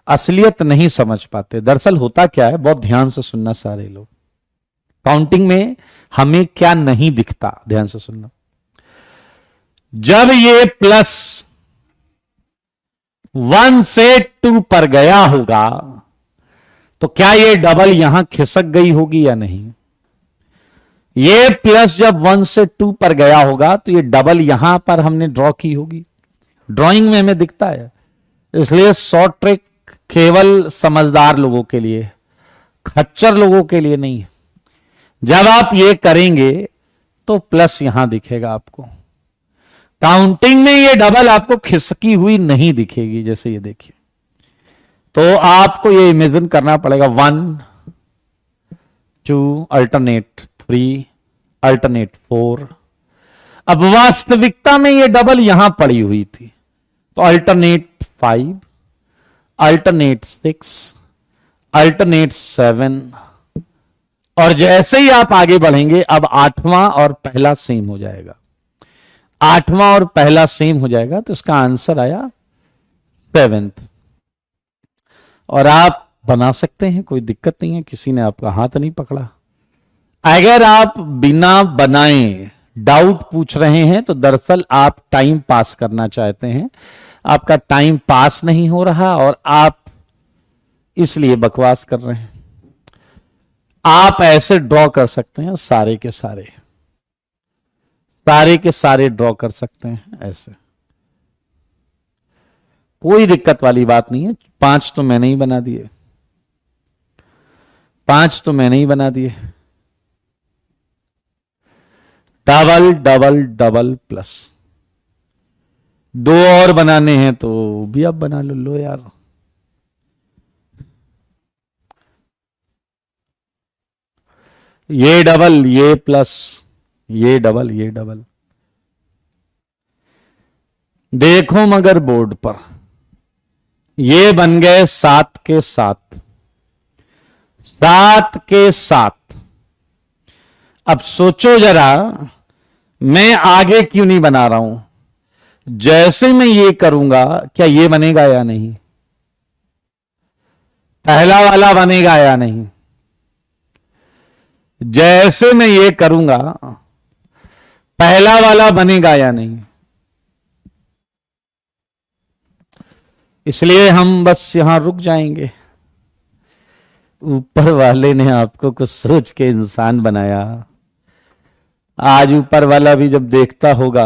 असलियत नहीं समझ पाते। दरअसल होता क्या है, बहुत ध्यान से सुनना सारे लोग, काउंटिंग में हमें क्या नहीं दिखता, ध्यान से सुनना। जब ये प्लस 1 से 2 पर गया होगा तो क्या ये डबल यहां खिसक गई होगी या नहीं? ये प्लस जब 1 से 2 पर गया होगा तो ये डबल यहां पर हमने ड्रॉ की होगी, ड्राइंग में हमें दिखता है। इसलिए शॉर्ट ट्रिक केवल समझदार लोगों के लिए, खच्चर लोगों के लिए नहीं। जब आप ये करेंगे तो प्लस यहां दिखेगा आपको, काउंटिंग में ये डबल आपको खिसकी हुई नहीं दिखेगी। जैसे ये देखिए, तो आपको ये इमेजिन करना पड़ेगा 1 2 अल्टरनेट 3 अल्टरनेट 4। अब वास्तविकता में ये डबल यहां पड़ी हुई थी, तो अल्टरनेट 5 अल्टरनेट 6 अल्टरनेट 7, और जैसे ही आप आगे बढ़ेंगे अब 8वां और पहला सेम हो जाएगा, 8वां और पहला सेम हो जाएगा, तो इसका आंसर आया 7th। और आप बना सकते हैं, कोई दिक्कत नहीं है, किसी ने आपका हाथ नहीं पकड़ा। अगर आप बिना बनाए डाउट पूछ रहे हैं तो दरअसल आप टाइम पास करना चाहते हैं, आपका टाइम पास नहीं हो रहा और आप इसलिए बकवास कर रहे हैं। आप ऐसे ड्रॉ कर सकते हैं, सारे के सारे, सारे के सारे ड्रॉ कर सकते हैं ऐसे, कोई दिक्कत वाली बात नहीं है। 5 तो मैंने ही बना दिए, 5 तो मैंने ही बना दिए। डबल डबल डबल प्लस, 2 और बनाने हैं तो भी आप बना लो यार। ये डबल, ये प्लस, ये डबल, ये डबल, देखो मगर बोर्ड पर ये बन गए 7 के 7, 7 के 7। अब सोचो जरा, मैं आगे क्यों नहीं बना रहा हूं? जैसे मैं ये करूंगा क्या ये बनेगा या नहीं? पहला वाला बनेगा या नहीं? जैसे मैं ये करूंगा पहला वाला बनेगा या नहीं? इसलिए हम बस यहां रुक जाएंगे। ऊपर वाले ने आपको कुछ सोच के इंसान बनाया। आज ऊपर वाला भी जब देखता होगा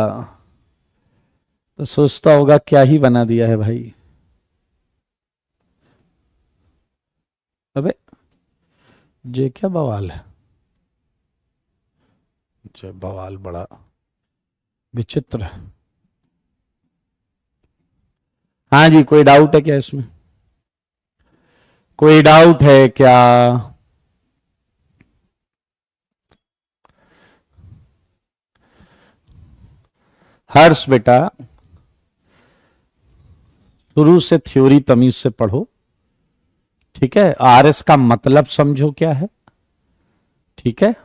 तो सोचता होगा क्या ही बना दिया है भाई। अबे ये क्या बवाल है? जो बवाल बड़ा विचित्र है। हाँ जी, कोई डाउट है क्या इसमें? कोई डाउट है क्या? हर्ष बेटा, शुरू से थ्योरी तमीज से पढ़ो, ठीक है? आरएस का मतलब समझो क्या है, ठीक है?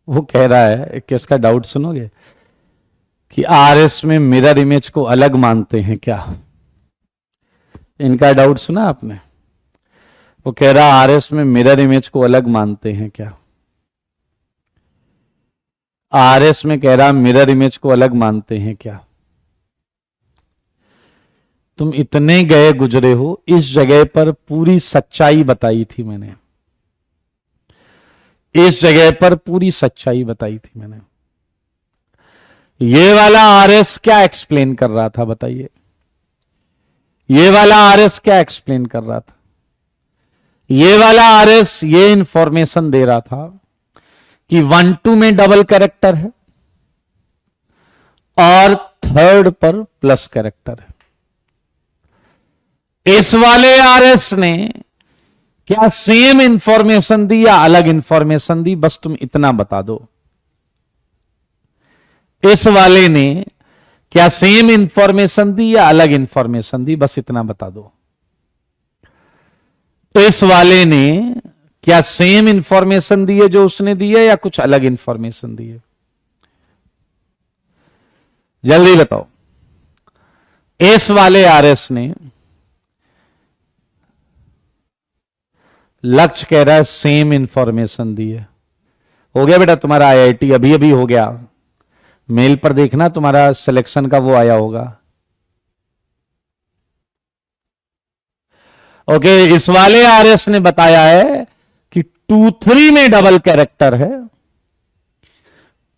वो कह रहा है कि इसका डाउट सुनोगे कि आरएस में मिरर इमेज को अलग मानते हैं क्या? इनका डाउट सुना आपने? वो कह रहा आरएस में मिरर इमेज को अलग मानते हैं क्या? आरएस में कह रहा मिरर इमेज को अलग मानते हैं क्या? तुम इतने गए गुजरे हो, इस जगह पर पूरी सच्चाई बताई थी मैंने, इस जगह पर पूरी सच्चाई बताई थी मैंने। ये वाला आरएस क्या एक्सप्लेन कर रहा था बताइए? ये वाला आरएस क्या एक्सप्लेन कर रहा था? ये वाला आरएस ये इंफॉर्मेशन दे रहा था कि 1-2 में डबल कैरेक्टर है और थर्ड पर प्लस कैरेक्टर है। इस वाले आरएस ने क्या सेम इंफॉर्मेशन दी या अलग इंफॉर्मेशन दी? बस तुम इतना बता दो। इस वाले ने क्या सेम इंफॉर्मेशन दी या अलग इंफॉर्मेशन दी? बस इतना बता दो। इस वाले ने क्या सेम इंफॉर्मेशन दी है जो उसने दी है या कुछ अलग इंफॉर्मेशन दी है? जल्दी बताओ। इस वाले आरएस ने, लक्ष्य कह रहा है सेम इंफॉर्मेशन दी है। हो गया बेटा तुम्हारा आईआईटी, अभी अभी हो गया। मेल पर देखना तुम्हारा सिलेक्शन का वो आया होगा। ओके, इस वाले आरएस ने बताया है कि 2-3 में डबल कैरेक्टर है,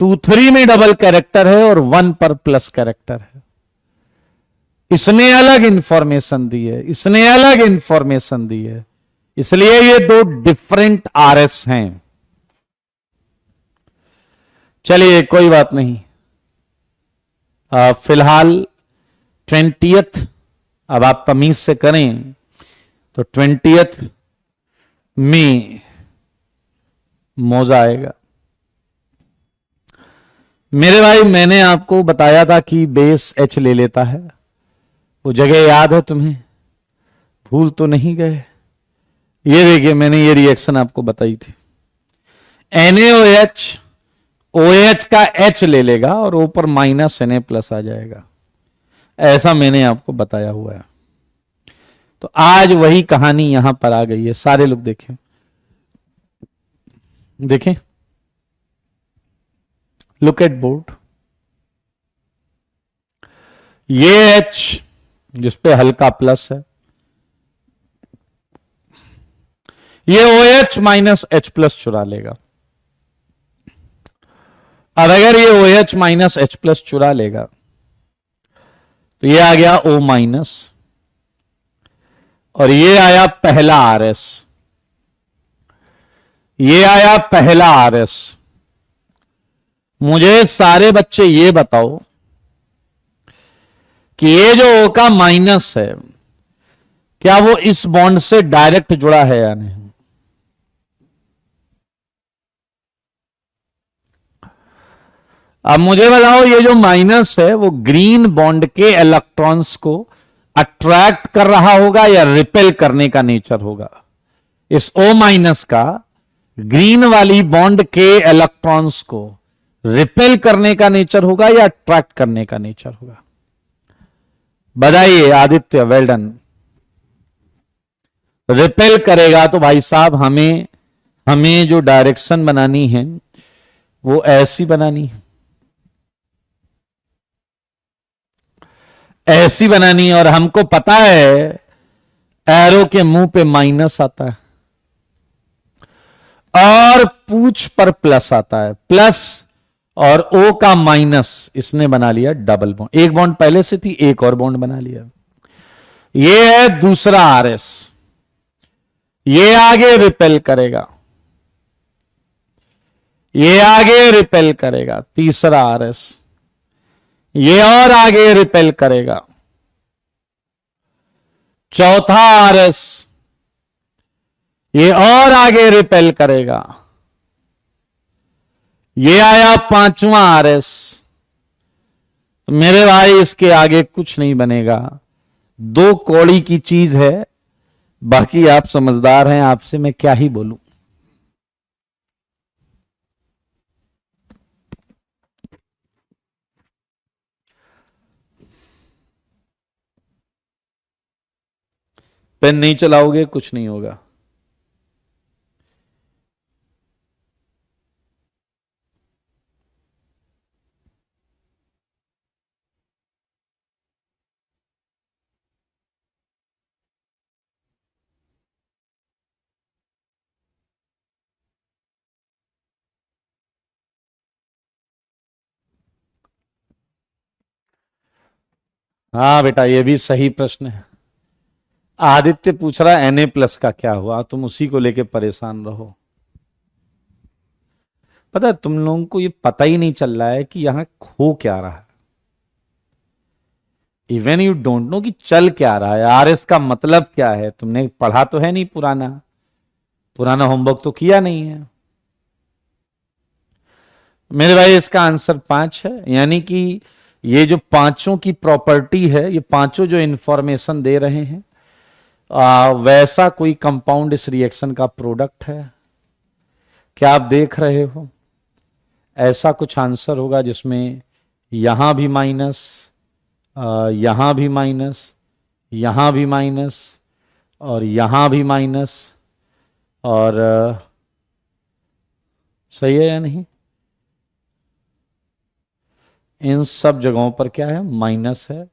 2-3 में डबल कैरेक्टर है और 1 पर प्लस कैरेक्टर है। इसने अलग इंफॉर्मेशन दी है, इसने अलग इंफॉर्मेशन दी है, इसलिए ये दो डिफरेंट आरएस हैं। चलिए कोई बात नहीं। फिलहाल 20th, अब आप तमीज से करें तो 20th में मौजा आएगा। मेरे भाई मैंने आपको बताया था कि बेस एच ले लेता है, वो जगह याद है तुम्हें? भूल तो नहीं गए? ये देखिए मैंने ये रिएक्शन आपको बताई थी। NaOH OH का H ले लेगा और ऊपर माइनस Na+ आ जाएगा, ऐसा मैंने आपको बताया हुआ है। तो आज वही कहानी यहां पर आ गई है। सारे लोग देखें, देखें, लुक एट बोर्ड। ये H जिसपे हल्का प्लस है, ये OH माइनस H+ चुरा लेगा। अब अगर ये OH माइनस H+ चुरा लेगा तो ये आ गया O-, और ये आया पहला RS, ये आया पहला RS। मुझे सारे बच्चे ये बताओ कि ये जो O का माइनस है, क्या वो इस बॉन्ड से डायरेक्ट जुड़ा है या नहीं? अब मुझे बताओ, ये जो माइनस है वो ग्रीन बॉन्ड के इलेक्ट्रॉन्स को अट्रैक्ट कर रहा होगा या रिपेल करने का नेचर होगा? इस O- का ग्रीन वाली बॉन्ड के इलेक्ट्रॉन्स को रिपेल करने का नेचर होगा या अट्रैक्ट करने का नेचर होगा? बताइए आदित्य, वेल डन। रिपेल करेगा तो भाई साहब हमें जो डायरेक्शन बनानी है वो ऐसी बनानी है, ऐसी बनानी है। और हमको पता है एरो के मुंह पे माइनस आता है और पूंछ पर प्लस आता है, प्लस और O का माइनस, इसने बना लिया डबल बॉन्ड। एक बॉन्ड पहले से थी, एक और बॉन्ड बना लिया। ये है दूसरा RS, ये आगे रिपेल करेगा, ये आगे रिपेल करेगा। तीसरा RS, ये और आगे रिपेल करेगा। चौथा RS, ये और आगे रिपेल करेगा। ये आया पांचवा RS। मेरे भाई इसके आगे कुछ नहीं बनेगा, 2 कौड़ी की चीज है। बाकी आप समझदार हैं, आपसे मैं क्या ही बोलूं। पेन नहीं चलाओगे कुछ नहीं होगा। हाँ बेटा, ये भी सही प्रश्न है। आदित्य पूछ रहा है Na+ का क्या हुआ, तुम उसी को लेके परेशान रहो। पता है तुम लोगों को ये पता ही नहीं चल रहा है कि यहां हो क्या रहा है। इवन यू डोंट नो कि चल क्या रहा है, RS का मतलब क्या है। तुमने पढ़ा तो है नहीं, पुराना पुराना होमवर्क तो किया नहीं है मेरे भाई। इसका आंसर 5 है, यानी कि ये जो पांचों की प्रॉपर्टी है, ये पांचों जो इंफॉर्मेशन दे रहे हैं, वैसा कोई कंपाउंड इस रिएक्शन का प्रोडक्ट है। क्या आप देख रहे हो? ऐसा कुछ आंसर होगा जिसमें यहां भी माइनस, यहां भी माइनस, यहां भी माइनस, और यहां भी माइनस, और सही है या नहीं? इन सब जगहों पर क्या है? माइनस है।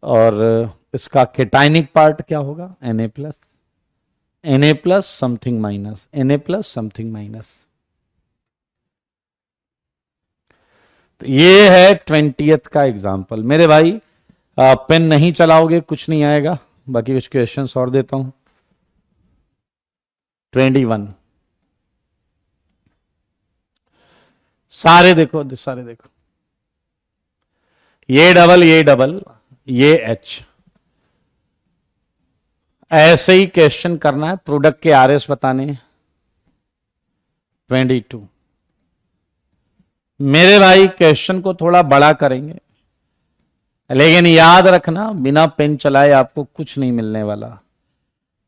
और इसका केटाइनिक पार्ट क्या होगा? Na+, Na+ something minus, Na+ something minus. तो ये है 20th का एग्जाम्पल मेरे भाई। पेन नहीं चलाओगे कुछ नहीं आएगा। बाकी कुछ क्वेश्चंस और देता हूं। 21, सारे देखो, सारे देखो, ये डबल, ये डबल, ये H। ऐसे ही क्वेश्चन करना है, प्रोडक्ट के RS बताने हैं। 22 मेरे भाई, क्वेश्चन को थोड़ा बड़ा करेंगे, लेकिन याद रखना बिना पेन चलाए आपको कुछ नहीं मिलने वाला।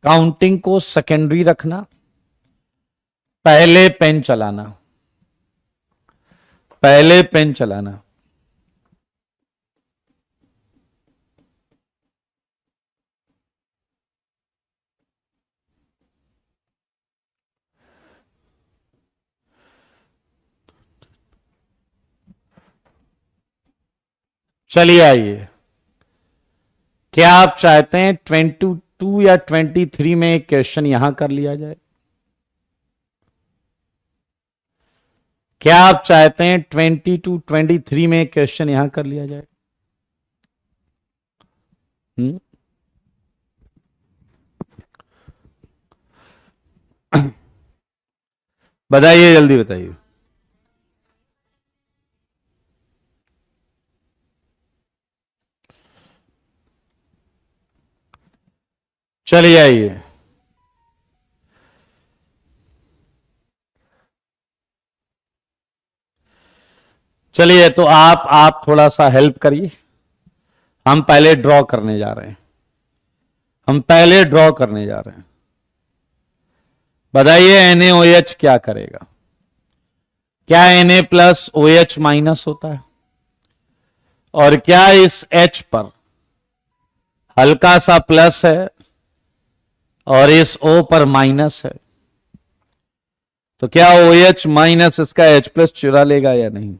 काउंटिंग को सेकेंडरी रखना, पहले पेन चलाना, पहले पेन चलाना। चलिए आइए, क्या आप चाहते हैं 22 या 23 में एक क्वेश्चन यहां कर लिया जाए? क्या आप चाहते हैं 22, 23 में एक क्वेश्चन यहां कर लिया जाए? बताइए, जल्दी बताइए। चलिए आइए, चलिए तो आप थोड़ा सा हेल्प करिए। हम पहले ड्रॉ करने जा रहे हैं, हम पहले ड्रॉ करने जा रहे हैं। बताइए NaOH क्या करेगा? क्या Na+OH- होता है? और क्या इस H पर हल्का सा प्लस है और इस O पर माइनस है? तो क्या OH- इसका H+ चुरा लेगा या नहीं?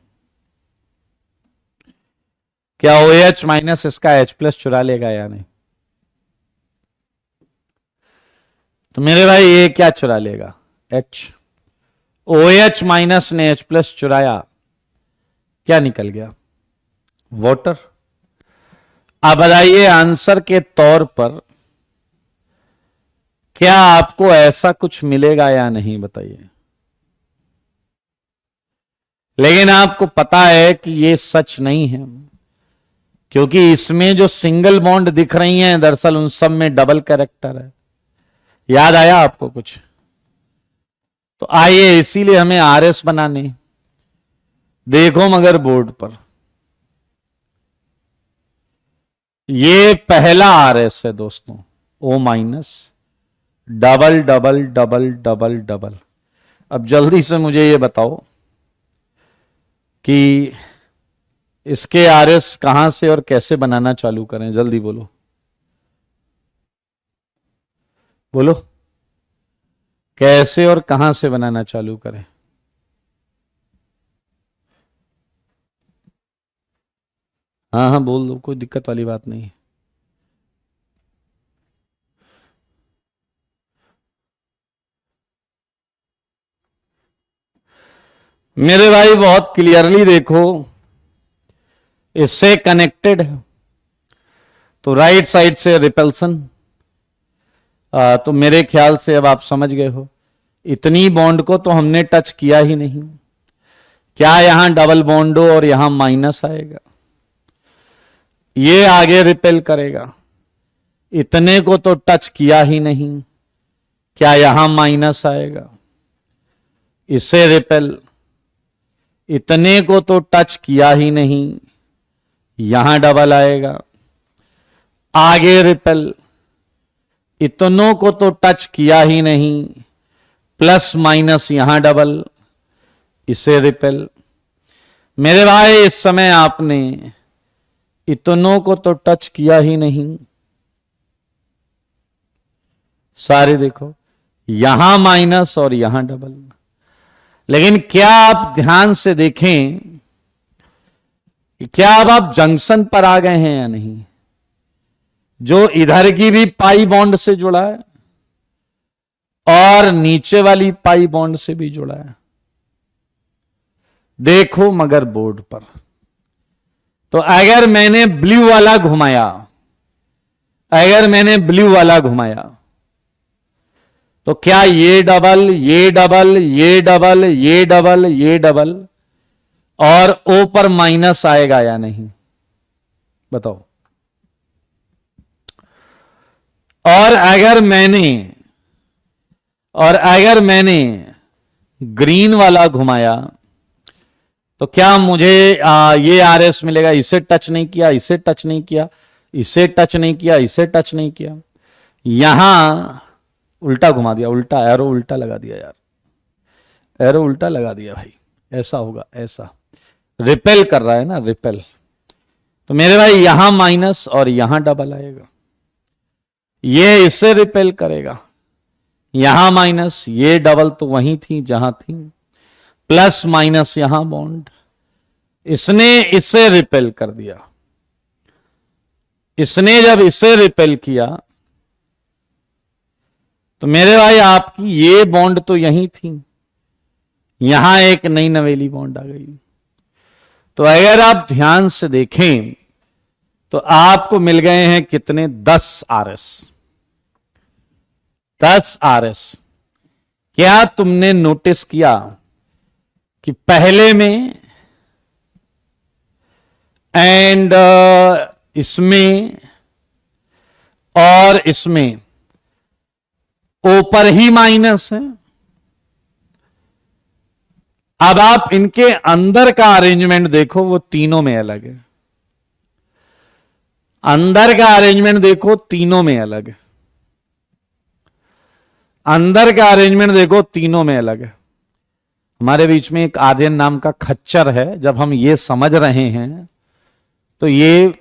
क्या OH- इसका H+ चुरा लेगा या नहीं? तो मेरे भाई ये क्या चुरा लेगा? H। OH- ने H+ चुराया, क्या निकल गया? वाटर। अब बताइए आंसर के तौर पर क्या आपको ऐसा कुछ मिलेगा या नहीं? बताइए। लेकिन आपको पता है कि ये सच नहीं है, क्योंकि इसमें जो सिंगल बॉन्ड दिख रही हैं दरअसल उन सब में डबल कैरेक्टर है। याद आया आपको कुछ? तो आइए, इसीलिए हमें RS बनाने। देखो मगर बोर्ड पर, ये पहला RS है दोस्तों, O-, double double double double double. अब जल्दी से मुझे ये बताओ कि इसके RS कहां से और कैसे बनाना चालू करें, जल्दी बोलो। बोलो कैसे और कहां से बनाना चालू करें? हाँ हाँ बोल दो, कोई दिक्कत वाली बात नहीं है। मेरे भाई बहुत क्लियरली देखो, इससे कनेक्टेड है तो राइट साइड से रिपल्सन। तो मेरे ख्याल से अब आप समझ गए हो, इतनी बॉन्ड को तो हमने टच किया ही नहीं। क्या यहां डबल बॉन्ड हो और यहां माइनस आएगा, ये आगे रिपेल करेगा। इतने को तो टच किया ही नहीं, क्या यहां माइनस आएगा, इसे रिपेल। इतने को तो टच किया ही नहीं, यहां डबल आएगा, आगे रिपेल। इतनों को तो टच किया ही नहीं, प्लस माइनस यहां डबल, इसे रिपेल। मेरे भाई इस समय आपने इतनों को तो टच किया ही नहीं, सारे देखो यहां माइनस और यहां डबल। लेकिन क्या आप ध्यान से देखें कि क्या अब आप जंक्शन पर आ गए हैं या नहीं? जो इधर की भी पाई बॉन्ड से जुड़ा है और नीचे वाली पाई बॉन्ड से भी जुड़ा है। देखो मगर बोर्ड पर, तो अगर मैंने ब्लू वाला घुमाया, अगर मैंने ब्लू वाला घुमाया, तो क्या ये डबल, ये डबल, ये डबल, ये डबल, ये डबल और ओ पर माइनस आएगा या नहीं? बताओ। और अगर मैंने ग्रीन वाला घुमाया, तो क्या मुझे ये आरएस मिलेगा? इसे टच नहीं किया, इसे टच नहीं किया, इसे टच नहीं किया, इसे टच नहीं किया। यहां उल्टा घुमा दिया, उल्टा एरो उल्टा लगा दिया यार, एरो उल्टा लगा दिया भाई, ऐसा होगा, ऐसा रिपेल कर रहा है ना, रिपेल। तो मेरे भाई यहां माइनस और यहां डबल आएगा, ये इससे रिपेल करेगा। यहां माइनस, ये डबल तो वहीं थी जहां थी, प्लस माइनस यहां बॉन्ड, इसने इसे रिपेल कर दिया। इसने जब इसे रिपेल किया तो मेरे भाई आपकी ये बॉन्ड तो यहीं थी, यहां एक नई नवेली बॉन्ड आ गई। तो अगर आप ध्यान से देखें तो आपको मिल गए हैं कितने? 10 आरएस, 10 आरएस। क्या तुमने नोटिस किया कि पहले में एंड इसमें और इसमें ऊपर ही माइनस है? अब आप इनके अंदर का अरेंजमेंट देखो, वो तीनों में अलग है। अंदर का अरेंजमेंट देखो, तीनों में अलग है। अंदर का अरेंजमेंट देखो, तीनों में अलग है। हमारे बीच में एक आर्यन नाम का खच्चर है, जब हम ये समझ रहे हैं तो ये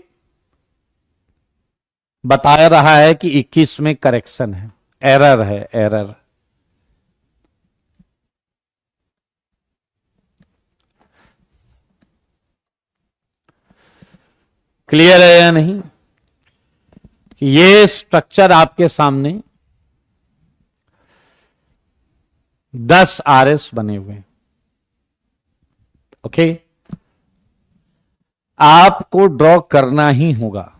बता रहा है कि 21 में करेक्शन है, एरर है, एरर। क्लियर है या नहीं? ये स्ट्रक्चर आपके सामने 10 आरएस बने हुए हैं। ओके, आपको ड्रॉ करना ही होगा।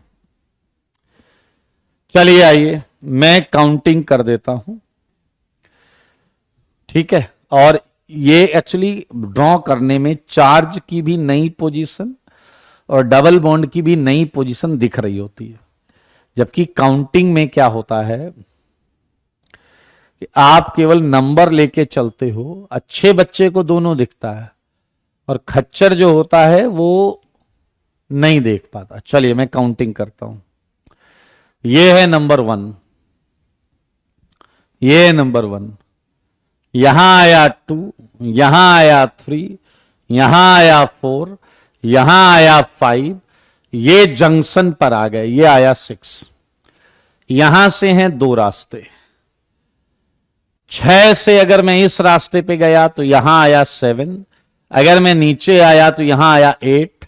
चलिए आइए मैं काउंटिंग कर देता हूं, ठीक है। और ये एक्चुअली ड्रॉ करने में चार्ज की भी नई पोजीशन और डबल बॉन्ड की भी नई पोजीशन दिख रही होती है, जबकि काउंटिंग में क्या होता है कि आप केवल नंबर लेके चलते हो। अच्छे बच्चे को दोनों दिखता है और खच्चर जो होता है वो नहीं देख पाता। चलिए मैं काउंटिंग करता हूं। ये है नंबर 1, ये है नंबर 1, यहां आया 2, यहां आया 3, यहां आया 4, यहां आया 5, ये जंक्शन पर आ गए, ये आया 6। यहां से हैं 2 रास्ते, 6 से अगर मैं इस रास्ते पे गया तो यहां आया 7, अगर मैं नीचे आया तो यहां आया 8,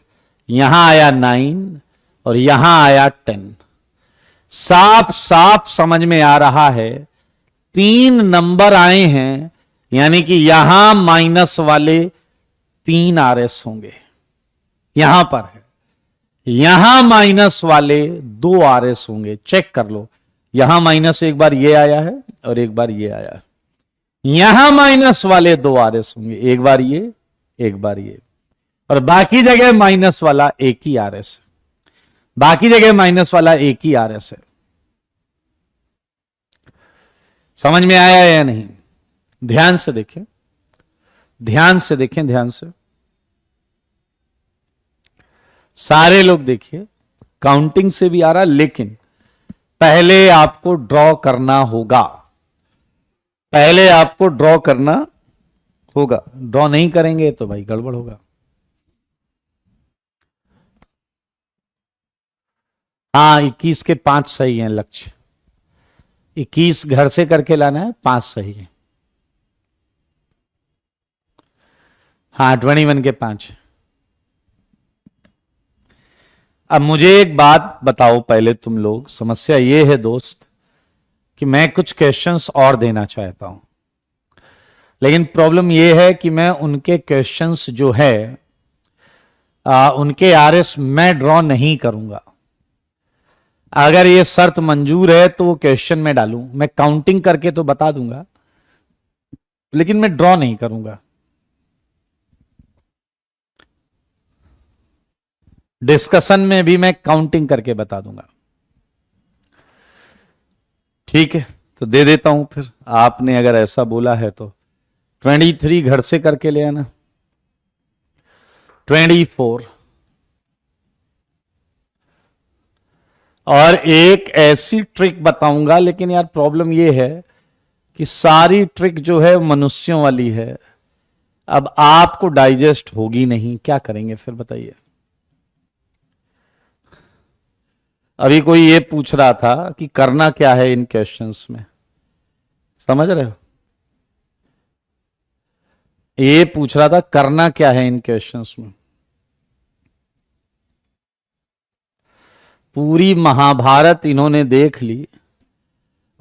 यहां आया 9 और यहां आया 10। साफ साफ समझ में आ रहा है 3 नंबर आए हैं, यानी कि यहां माइनस वाले 3 आरएस होंगे। यहां पर है, यहां माइनस वाले 2 आरएस होंगे। चेक कर लो, यहां माइनस एक बार ये आया है और एक बार ये आया है। यहां माइनस वाले 2 आरएस होंगे, एक बार ये एक बार ये, और बाकी जगह माइनस वाला एक ही आरएस है। बाकी जगह माइनस वाला एक ही आरएस है। समझ में आया या नहीं? ध्यान से देखें, ध्यान से देखें, ध्यान से सारे लोग देखिए। काउंटिंग से भी आ रहा, लेकिन पहले आपको ड्रॉ करना होगा। पहले आपको ड्रॉ करना होगा। ड्रॉ नहीं करेंगे तो भाई गड़बड़ होगा। हाँ, 21 के 5 सही हैं लक्ष्य। 21 घर से करके लाना है, 5 सही है। हाँ, 21 के 5। अब मुझे एक बात बताओ पहले तुम लोग। समस्या ये है दोस्त कि मैं कुछ क्वेश्चंस और देना चाहता हूं, लेकिन प्रॉब्लम ये है कि मैं उनके क्वेश्चंस जो है उनके आरएस मैं ड्रॉ नहीं करूंगा। अगर ये शर्त मंजूर है तो वो क्वेश्चन में डालूं, मैं काउंटिंग करके तो बता दूंगा, लेकिन मैं ड्रॉ नहीं करूंगा। डिस्कशन में भी मैं काउंटिंग करके बता दूंगा। ठीक है, तो दे देता हूं फिर। आपने अगर ऐसा बोला है तो 23 घर से करके ले आना, 24, और एक ऐसी ट्रिक बताऊंगा, लेकिन यार प्रॉब्लम यह है कि सारी ट्रिक जो है मनुष्यों वाली है। अब आपको डाइजेस्ट होगी नहीं, क्या करेंगे फिर बताइए। अभी कोई ये पूछ रहा था कि करना क्या है इन क्वेश्चंस में, समझ रहे हो? ये पूछ रहा था करना क्या है इन क्वेश्चंस में। पूरी महाभारत इन्होंने देख ली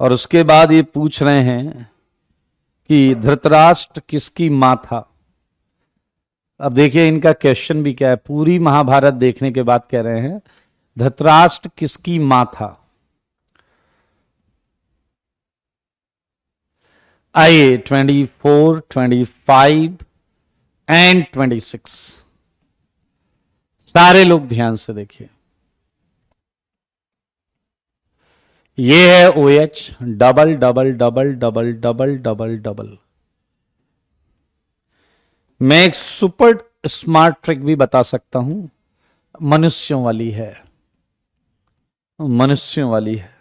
और उसके बाद ये पूछ रहे हैं कि धृतराष्ट्र किसकी मां था। अब देखिए इनका क्वेश्चन भी क्या है। पूरी महाभारत देखने के बाद कह रहे हैं धृतराष्ट्र किसकी मां था। आइए 24, 25 एंड 26 सारे लोग ध्यान से देखिए। ये है OH, double double double double double double double. मैं एक सुपर स्मार्ट ट्रिक भी बता सकता हूं, मनुष्यों वाली है, मनुष्यों वाली है।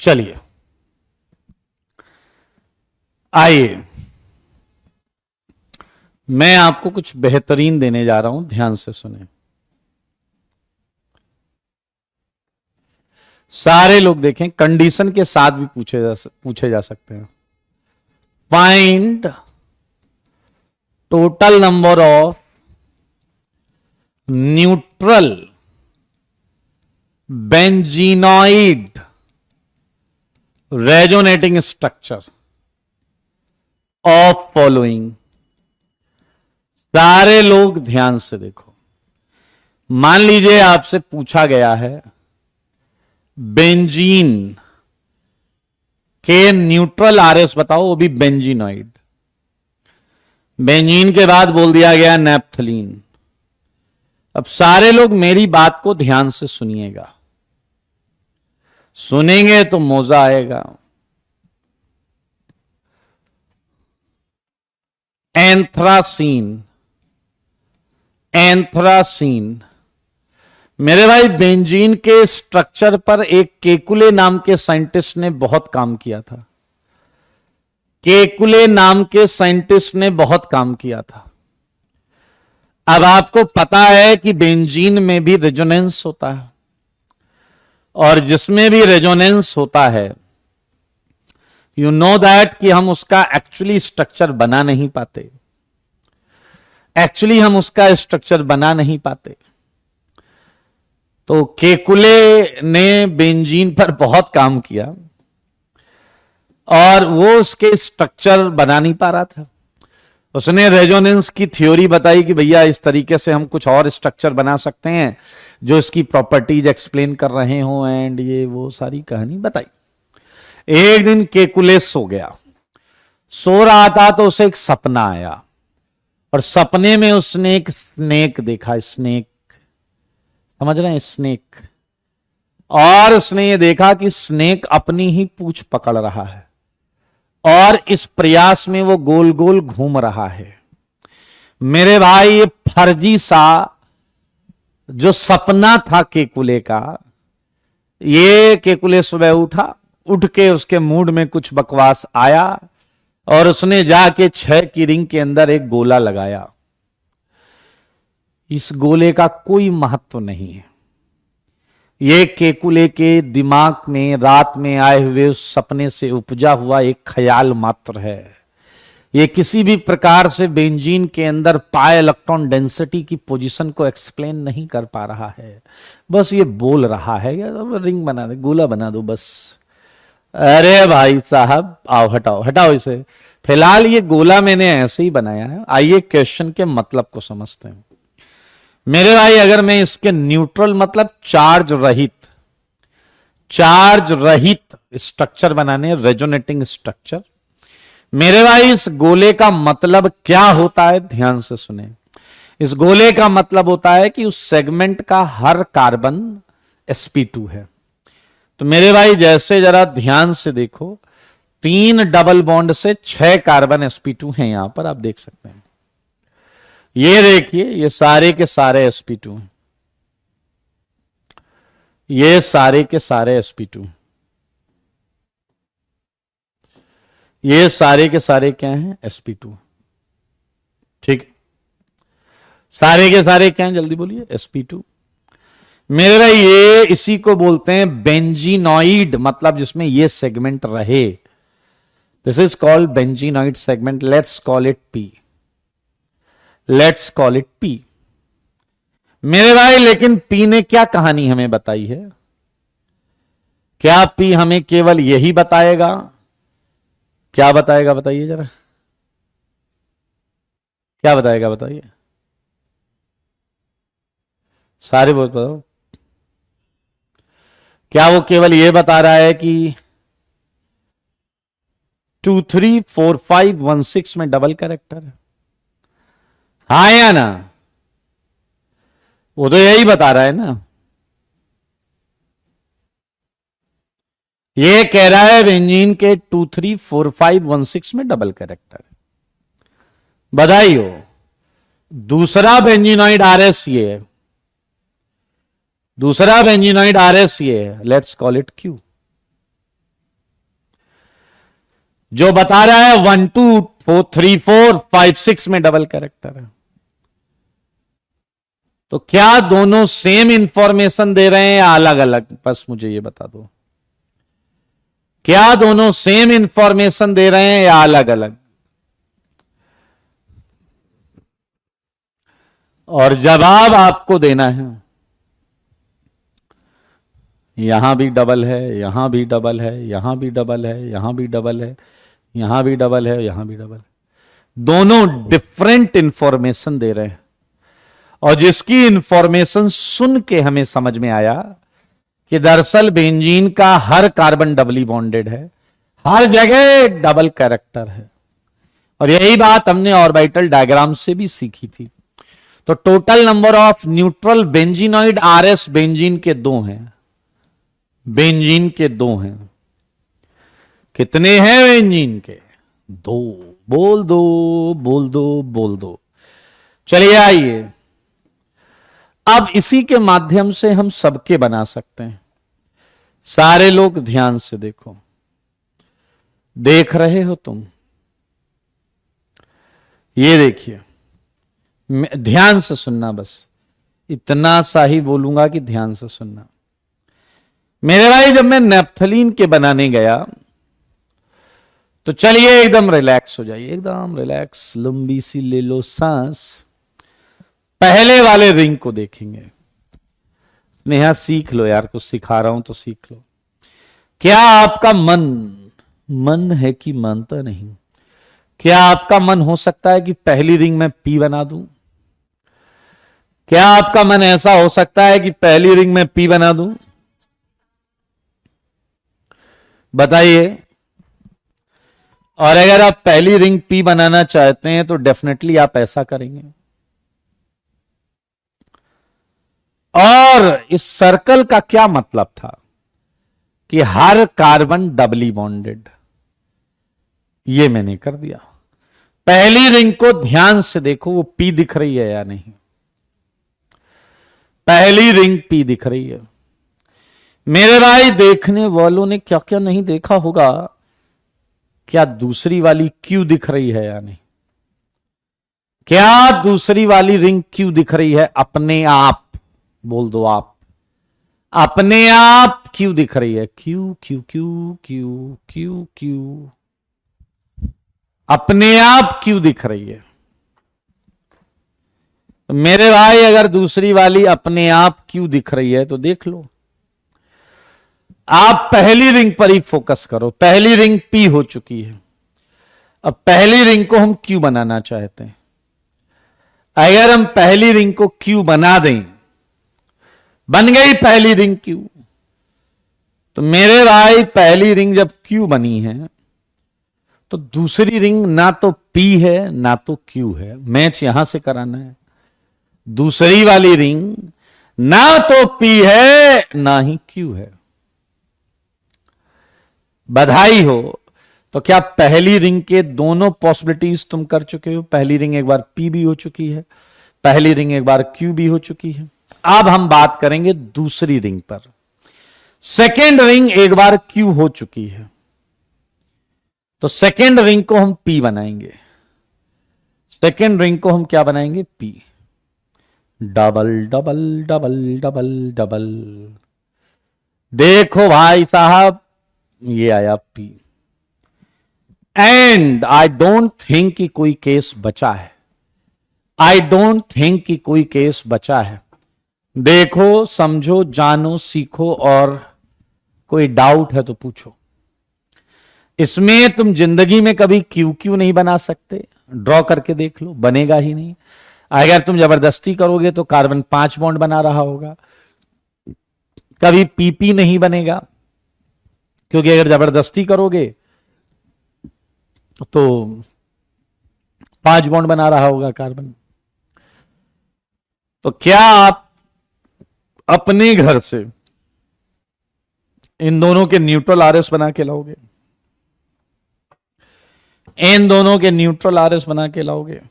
चलिए आइए, मैं आपको कुछ बेहतरीन देने जा रहा हूं, ध्यान से सुने। सारे लोग देखें, कंडीशन के साथ भी पूछे जा सकते हैं। Find total number of neutral benzenoid resonating structure of following. सारे लोग ध्यान से देखो। मान लीजिए आपसे पूछा गया है बेंजीन के न्यूट्रल आरएस बताओ, वो भी बेंजीनॉइड। बेंजीन के बाद बोल दिया गया नैप्थलीन। अब सारे लोग मेरी बात को ध्यान से सुनिएगा, सुनेंगे तो मजा आएगा। एंथ्रासीन, एंथ्रासीन मेरे भाई बेंजीन के स्ट्रक्चर पर एक केकुले नाम के साइंटिस्ट ने बहुत काम किया था। केकुले नाम के साइंटिस्ट ने बहुत काम किया था। अब आपको पता है कि बेंजीन में भी रेजोनेंस होता है, और जिसमें भी रेजोनेंस होता है यू नो दैट कि हम उसका एक्चुअली स्ट्रक्चर बना नहीं पाते, एक्चुअली हम उसका स्ट्रक्चर बना नहीं पाते। तो केकुले ने बेंजीन पर बहुत काम किया और वो उसके स्ट्रक्चर बना नहीं पा रहा था। उसने रेजोनेंस की थ्योरी बताई कि भैया इस तरीके से हम कुछ और स्ट्रक्चर बना सकते हैं जो इसकी प्रॉपर्टीज एक्सप्लेन कर रहे हो, एंड ये वो सारी कहानी बताई। एक दिन केकुले सो गया, सो रहा था तो उसे एक सपना आया और सपने में उसने एक स्नेक देखा। स्नेक, समझ रहे हैं, स्नेक। और उसने ये देखा कि स्नेक अपनी ही पूंछ पकड़ रहा है और इस प्रयास में वो गोल गोल घूम रहा है। मेरे भाई, ये फर्जी सा जो सपना था केकुले का, ये केकुले सुबह उठा, उठ के उसके मूड में कुछ बकवास आया और उसने जाके 6 की रिंग के अंदर एक गोला लगाया। इस गोले का कोई महत्व नहीं है, ये केकुले के दिमाग में रात में आए हुए उस सपने से उपजा हुआ एक ख्याल मात्र है। ये किसी भी प्रकार से बेंजीन के अंदर पाए इलेक्ट्रॉन डेंसिटी की पोजीशन को एक्सप्लेन नहीं कर पा रहा है, बस ये बोल रहा है रिंग बना दे, गोला बना दो बस। अरे भाई साहब, आओ हटाओ हटाओ इसे। फिलहाल ये गोला मैंने ऐसे ही बनाया है, आइए क्वेश्चन के मतलब को समझते हैं। मेरे भाई, अगर मैं इसके न्यूट्रल मतलब चार्ज रहित स्ट्रक्चर बनाने, रेजोनेटिंग स्ट्रक्चर, मेरे भाई इस गोले का मतलब क्या होता है, ध्यान से सुने। इस गोले का मतलब होता है कि उस सेगमेंट का हर कार्बन sp2 है। तो मेरे भाई जैसे जरा ध्यान से देखो, 3 डबल बॉन्ड से 6 कार्बन sp2 हैं, यहां पर आप देख सकते हैं। ये देखिए, ये सारे के सारे sp2 हैं, ये सारे के सारे sp2, ये सारे के सारे क्या हैं, sp2। ठीक, सारे के सारे क्या हैं, जल्दी बोलिए, sp2। मेरे भाई, ये इसी को बोलते हैं बेंजीनॉइड, मतलब जिसमें ये सेगमेंट रहे। This is called benzenoid segment. Let's call it P, let's call it P. मेरे भाई, लेकिन पी ने क्या कहानी हमें बताई है? क्या पी हमें केवल यही बताएगा? क्या बताएगा, बताइए जरा, क्या बताएगा, बताइए, सारे बहुत बताओ। क्या वो केवल ये बता रहा है कि 2 3 4 5 1 6 में डबल कैरेक्टर है, हाँ या ना? वो तो यही बता रहा है ना। ये कह रहा है बेंजीन के 2 3 4 5 1 6 में डबल कैरेक्टर है। बधाई हो। दूसरा बेंजीनॉइड आरएस ये है, दूसरा बेंजीनॉइड आरएस ये है, लेट्स कॉल इट क्यू, जो बता रहा है 1 2 4 3 4 5 6 में डबल कैरेक्टर है। तो क्या दोनों सेम इंफॉर्मेशन दे रहे हैं या अलग अलग? बस मुझे ये बता दो, क्या दोनों सेम इंफॉर्मेशन दे रहे हैं या अलग अलग? और जवाब आपको देना है। यहां भी डबल है, यहां भी डबल है, यहां भी डबल है, यहां भी डबल है, यहां भी डबल है, यहां भी डबल है। दोनों डिफरेंट इंफॉर्मेशन दे रहे हैं और जिसकी इंफॉर्मेशन सुन के हमें समझ में आया कि दरअसल बेंजीन का हर कार्बन डबली बॉन्डेड है, हर जगह डबल कैरेक्टर है। और यही बात हमने ऑर्बिटल डायग्राम से भी सीखी थी। तो total number of neutral benzenoid RS benzene के 2 हैं, बेंजीन के 2 हैं। कितने हैं बेंजीन के? 2। बोल दो, बोल दो, बोल दो। चलिए आइए, अब इसी के माध्यम से हम सबके बना सकते हैं। सारे लोग ध्यान से देखो, देख रहे हो तुम? ये देखिए, ध्यान से सुनना, बस इतना सा ही बोलूंगा कि ध्यान से सुनना। मेरे भाई, जब मैं नेप्थलीन के बनाने गया तो चलिए एकदम रिलैक्स हो जाइए, एकदम रिलैक्स, लंबी सी ले लो सांस। पहले वाले रिंग को देखेंगे। नेहा सीख लो यार, कुछ सिखा रहा हूं तो सीख लो। क्या आपका मन मन है कि मानता नहीं? क्या आपका मन हो सकता है कि पहली रिंग में पी बना दूं? क्या आपका मन ऐसा हो सकता है कि पहली रिंग में पी बना दूं? बताइए। और अगर आप पहली रिंग पी बनाना चाहते हैं तो डेफिनेटली आप ऐसा करेंगे। और इस सर्कल का क्या मतलब था कि हर कार्बन डबली बॉन्डेड, ये मैंने कर दिया। पहली रिंग को ध्यान से देखो, वो पी दिख रही है या नहीं? पहली रिंग पी दिख रही है। मेरे भाई देखने वालों ने क्या क्या नहीं देखा होगा। क्या दूसरी वाली क्यू दिख रही है या नहीं? क्या दूसरी वाली रिंग क्यू दिख रही है? अपने आप बोल दो आप। अपने आप क्यू दिख रही है? Q Q Q Q Q Q, अपने आप क्यू दिख रही है। तो मेरे भाई अगर दूसरी वाली अपने आप क्यू दिख रही है तो देख लो। आप पहली रिंग पर ही फोकस करो। पहली रिंग पी हो चुकी है। अब पहली रिंग को हम क्यू बनाना चाहते हैं। अगर हम पहली रिंग को क्यू बना दें, बन गई पहली रिंग क्यू। तो मेरे भाई पहली रिंग जब क्यू बनी है तो दूसरी रिंग ना तो पी है ना तो क्यू है। मैच यहां से कराना है। दूसरी वाली रिंग ना तो पी है ना ही क्यू है। बधाई हो। तो क्या पहली रिंग के दोनों पॉसिबिलिटीज तुम कर चुके हो? पहली रिंग एक बार पी भी हो चुकी है, पहली रिंग एक बार क्यू भी हो चुकी है। अब हम बात करेंगे दूसरी रिंग पर। सेकेंड रिंग एक बार क्यू हो चुकी है, तो सेकेंड रिंग को हम पी बनाएंगे। सेकेंड रिंग को हम क्या बनाएंगे? P. Double double double double double. देखो भाई साहब, ये आया P. And I don't think कि कोई केस बचा है। आई डोंट थिंक कि कोई केस बचा है। देखो, समझो, जानो, सीखो, और कोई डाउट है तो पूछो। इसमें तुम जिंदगी में कभी क्यू क्यू नहीं बना सकते। ड्रॉ करके देख लो, बनेगा ही नहीं। अगर तुम जबरदस्ती करोगे तो कार्बन 5 बॉन्ड बना रहा होगा। कभी पीपी नहीं बनेगा, क्योंकि अगर जबरदस्ती करोगे तो 5 बॉन्ड बना रहा होगा कार्बन। तो क्या आप अपने घर से इन दोनों के न्यूट्रल आरएस बना के लाओगे? इन दोनों के न्यूट्रल आरएस बना के लाओगे?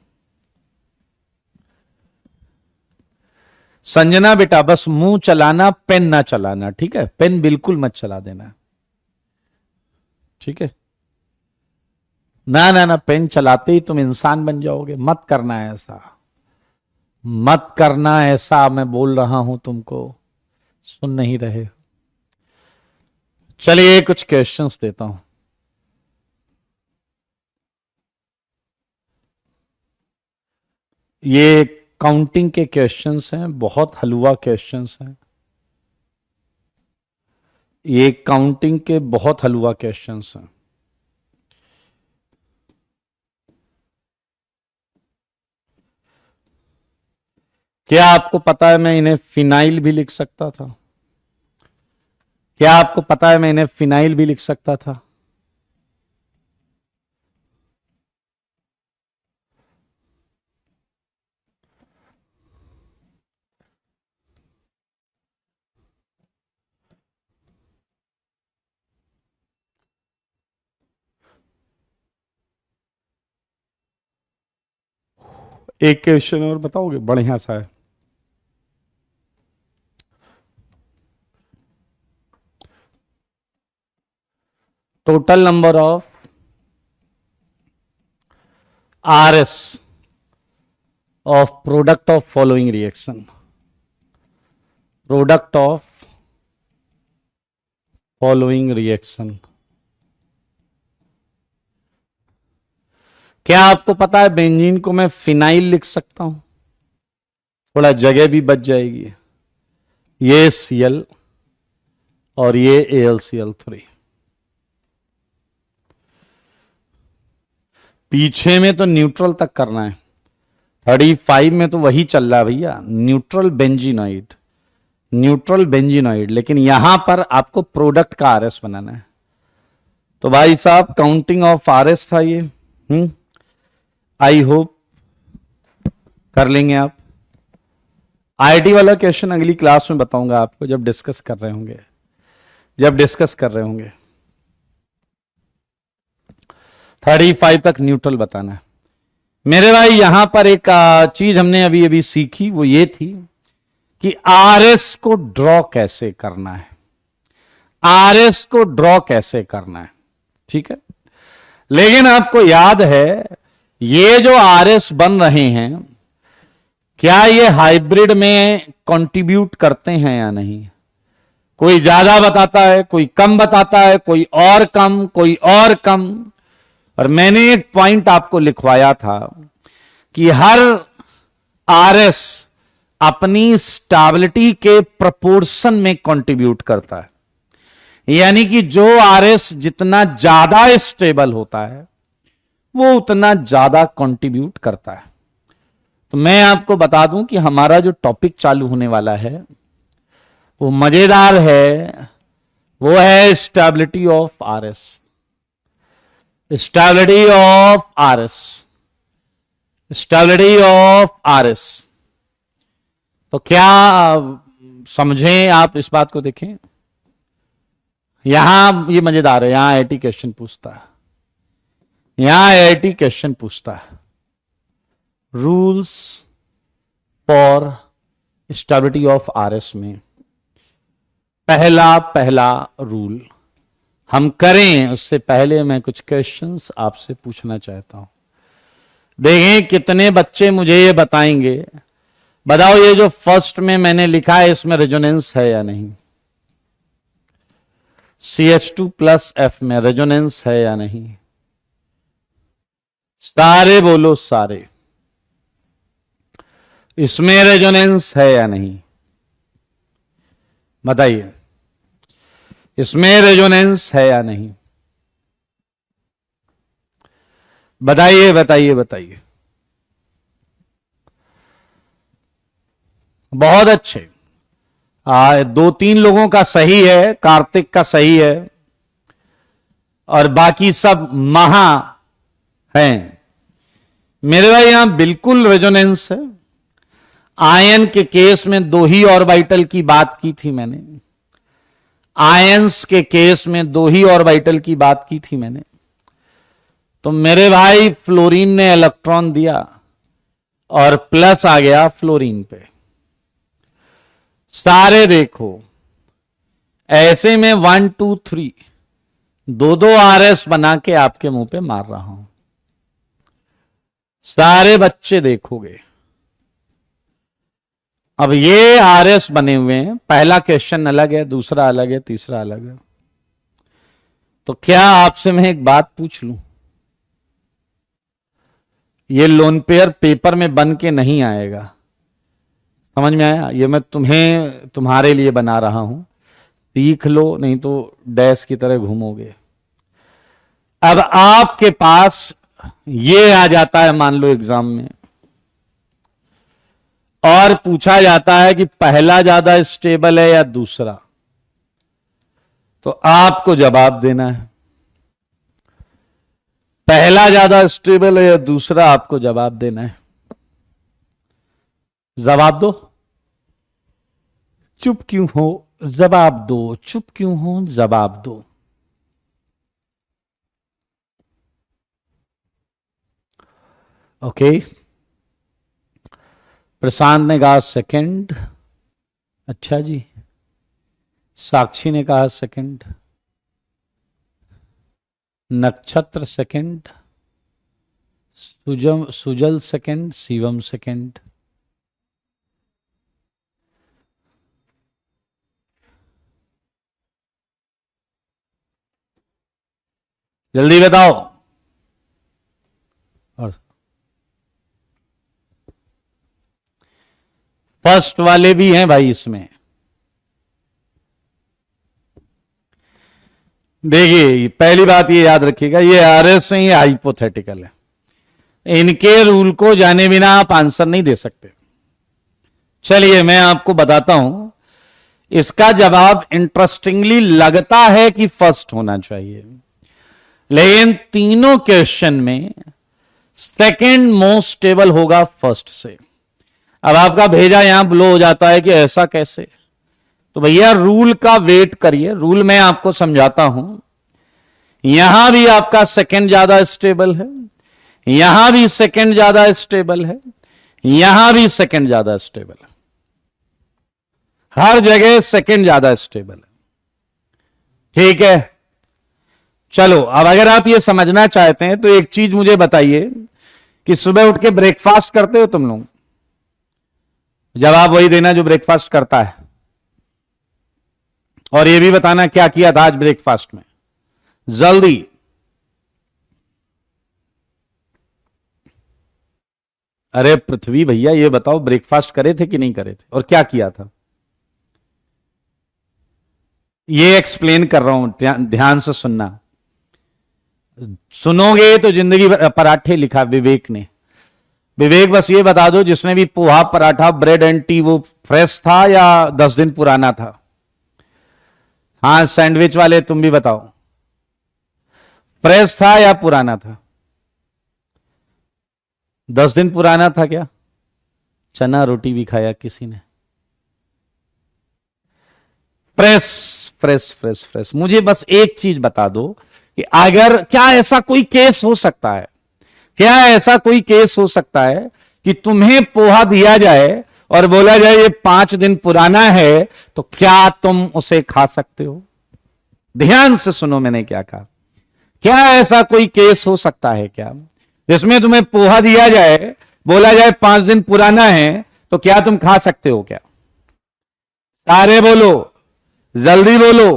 संजना बेटा, बस मुंह चलाना, पेन ना चलाना, ठीक है? पेन बिल्कुल मत चला देना, ठीक है? ना ना ना, पेन चलाते ही तुम इंसान बन जाओगे। मत करना है ऐसा, मत करना ऐसा। मैं बोल रहा हूं तुमको, सुन नहीं रहे हो। चलिए कुछ क्वेश्चंस देता हूं। ये काउंटिंग के क्वेश्चंस हैं, बहुत हलवा क्वेश्चंस हैं। ये काउंटिंग के बहुत हलवा क्वेश्चंस हैं। क्या आपको पता है मैं इन्हें फिनाइल भी लिख सकता था? क्या आपको पता है मैं इन्हें फिनाइल भी लिख सकता था? एक क्वेश्चन और बताओगे? बढ़िया सा है। Total number of RS of product of following reaction. Product of following reaction. क्या आपको पता है बेंजीन को मैं फिनाइल लिख सकता हूं, थोड़ा जगह भी बच जाएगी। ये Cl और ये AlCl3। पीछे में तो न्यूट्रल तक करना है, 35 में तो वही चल रहा है भैया, न्यूट्रल बेंजीनॉइड, न्यूट्रल बेंजीनॉइड, लेकिन यहां पर आपको प्रोडक्ट का आरएस बनाना है। तो भाई साहब काउंटिंग ऑफ आरएस था ये। आई होप कर लेंगे आप। आईआईटी वाला क्वेश्चन अगली क्लास में बताऊंगा आपको, जब डिस्कस कर रहे होंगे, जब डिस्कस कर रहे होंगे। 35 तक न्यूट्रल बताना है मेरे भाई। यहां पर एक चीज हमने अभी अभी सीखी, वो ये थी कि आरएस को ड्रॉ कैसे करना है, आरएस को ड्रॉ कैसे करना है, ठीक है। लेकिन आपको याद है ये जो आरएस बन रहे हैं, क्या ये हाइब्रिड में कंट्रीब्यूट करते हैं या नहीं? कोई ज्यादा बताता है, कोई कम बताता है, कोई और कम, कोई और कम। और मैंने एक पॉइंट आपको लिखवाया था कि हर आरएस अपनी स्टेबिलिटी के प्रोपोर्शन में कंट्रीब्यूट करता है, यानी कि जो आरएस जितना ज्यादा स्टेबल होता है वो उतना ज्यादा कंट्रीब्यूट करता है। तो मैं आपको बता दूं कि हमारा जो टॉपिक चालू होने वाला है वो मजेदार है, वो है stability of RS, stability of RS, stability of RS. तो क्या समझें आप इस बात को? देखें यहां ये मजेदार है, यहां आईआईटी क्वेश्चन पूछता है, यहां आईआईटी क्वेश्चन पूछता है rules for stability of RS में पहला रूल हम करें उससे पहले मैं कुछ क्वेश्चंस आपसे पूछना चाहता हूं। देखें कितने बच्चे मुझे ये बताएंगे, बताओ ये जो फर्स्ट में मैंने लिखा है इसमें रेजोनेंस है या नहीं? CH2+F में रेजोनेंस है या नहीं? सारे बोलो सारे, इसमें रेजोनेंस है या नहीं? बताइए इसमें रेजोनेंस है या नहीं? बताइए बताइए बताइए। बहुत अच्छे, 2-3 लोगों का सही है, कार्तिक का सही है और बाकी सब महा हैं। मेरे भाई यहां बिल्कुल रेजोनेंस है। आयन के केस में 2 ही ऑर्बिटल की बात की थी मैंने, आयंस के केस में 2 ही ऑर्बिटल की बात की थी मैंने। तो मेरे भाई फ्लोरीन ने इलेक्ट्रॉन दिया और प्लस आ गया फ्लोरीन पे। सारे देखो ऐसे में 1 2 3 2 आरएस बना के आपके मुंह पे मार रहा हूं। सारे बच्चे देखोगे। अब ये आरएस बने हुए हैं, पहला क्वेश्चन अलग है, दूसरा अलग है, तीसरा अलग है। तो क्या आपसे मैं एक बात पूछ लूं? ये लोन पेयर पेपर में बन के नहीं आएगा, समझ में आया? ये मैं तुम्हारे लिए बना रहा हूं, सीख लो, नहीं तो डैश की तरह घूमोगे। अब आपके पास ये आ जाता है मान लो एग्जाम में, और पूछा जाता है कि पहला ज्यादा स्टेबल है या दूसरा, तो आपको जवाब देना है पहला ज्यादा स्टेबल है या दूसरा, आपको जवाब देना है। जवाब दो। चुप क्यों हो? जवाब दो। चुप क्यों हो? जवाब दो। ओके, प्रशांत ने कहा सेकंड, अच्छा जी। साक्षी ने कहा सेकंड, नक्षत्र second, Sujal second, Shivam second. जल्दी बताओ। और फर्स्ट वाले भी हैं भाई इसमें। देखिए पहली बात ये याद रखिएगा, ये आरएस है, ये हाइपोथेटिकल है। इनके रूल को जाने बिना आप आंसर नहीं दे सकते। चलिए मैं आपको बताता हूं, इसका जवाब इंटरेस्टिंगली लगता है कि फर्स्ट होना चाहिए, लेकिन तीनों क्वेश्चन में सेकंड मोस्ट स्टेबल होगा फर्स्ट से। अब आपका भेजा यहां ब्लो हो जाता है कि ऐसा कैसे, तो भैया रूल का वेट करिए, रूल मैं आपको समझाता हूं। यहां भी आपका सेकंड ज्यादा स्टेबल है, यहां भी सेकंड ज्यादा स्टेबल है, यहां भी सेकंड ज्यादा स्टेबल है, हर जगह सेकंड ज्यादा स्टेबल है। ठीक है, चलो अब अगर आप ये समझना चाहते हैं तो एक चीज मुझे बताइए कि सुबह उठ के ब्रेकफास्ट करते हो तुम लोग? जवाब वही देना जो ब्रेकफास्ट करता है, और ये भी बताना क्या किया था आज ब्रेकफास्ट में, जल्दी। अरे पृथ्वी भैया ये बताओ, ब्रेकफास्ट करे थे कि नहीं करे थे, और क्या किया था? ये एक्सप्लेन कर रहा हूं, ध्यान से सुनना। सुनोगे तो जिंदगी भर। पराठे लिखा विवेक ने। विवेक बस ये बता दो, जिसने भी poha paratha bread and T, वो फ्रेश था या 10 दिन पुराना था? हाँ सैंडविच वाले तुम भी बताओ, फ्रेश था या पुराना था? 10 दिन पुराना था क्या? चना रोटी भी खाया किसी ने? Fresh fresh fresh fresh. मुझे बस एक चीज बता दो कि अगर क्या ऐसा कोई केस हो सकता है, क्या ऐसा कोई केस हो सकता है कि तुम्हें पोहा दिया जाए और बोला जाए ये 5 दिन पुराना है, तो क्या तुम उसे खा सकते हो? ध्यान से सुनो मैंने क्या कहा। क्या ऐसा कोई केस हो सकता है क्या जिसमें तुम्हें पोहा दिया जाए, बोला जाए 5 दिन पुराना है, तो क्या तुम खा सकते हो क्या? सारे बोलो, जल्दी बोलो।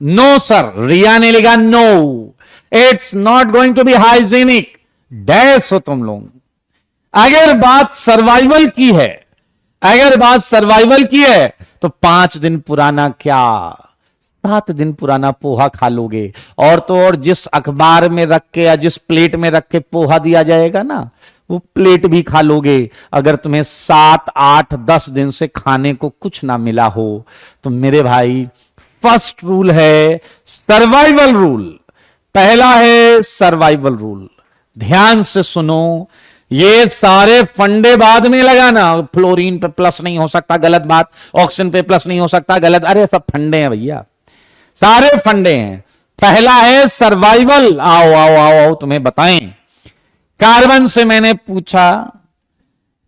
नो सर, रिया ने लिखा no, it's not going to be hygienic. Dash हो तुम लोग। अगर बात सर्वाइवल की है, अगर बात सर्वाइवल की है, तो 5 दिन पुराना क्या 7 दिन पुराना पोहा खा लोगे। और तो और जिस अखबार में रख के या जिस प्लेट में रख के पोहा दिया जाएगा ना, वो प्लेट भी खा लोगे। अगर तुम्हें 7, 8, 10 दिन से खाने को कुछ ना मिला हो, तो मेरे भाई फर्स्ट रूल है सर्वाइवल रूल। पहला है सर्वाइवल रूल। ध्यान से सुनो, ये सारे फंडे बाद में लगाना। फ्लोरीन पे प्लस नहीं हो सकता, गलत बात। ऑक्सीजन पे प्लस नहीं हो सकता, गलत। अरे सब फंडे हैं भैया, सारे फंडे हैं। पहला है सर्वाइवल। आओ आओ आओ आओ तुम्हें बताएं। कार्बन से मैंने पूछा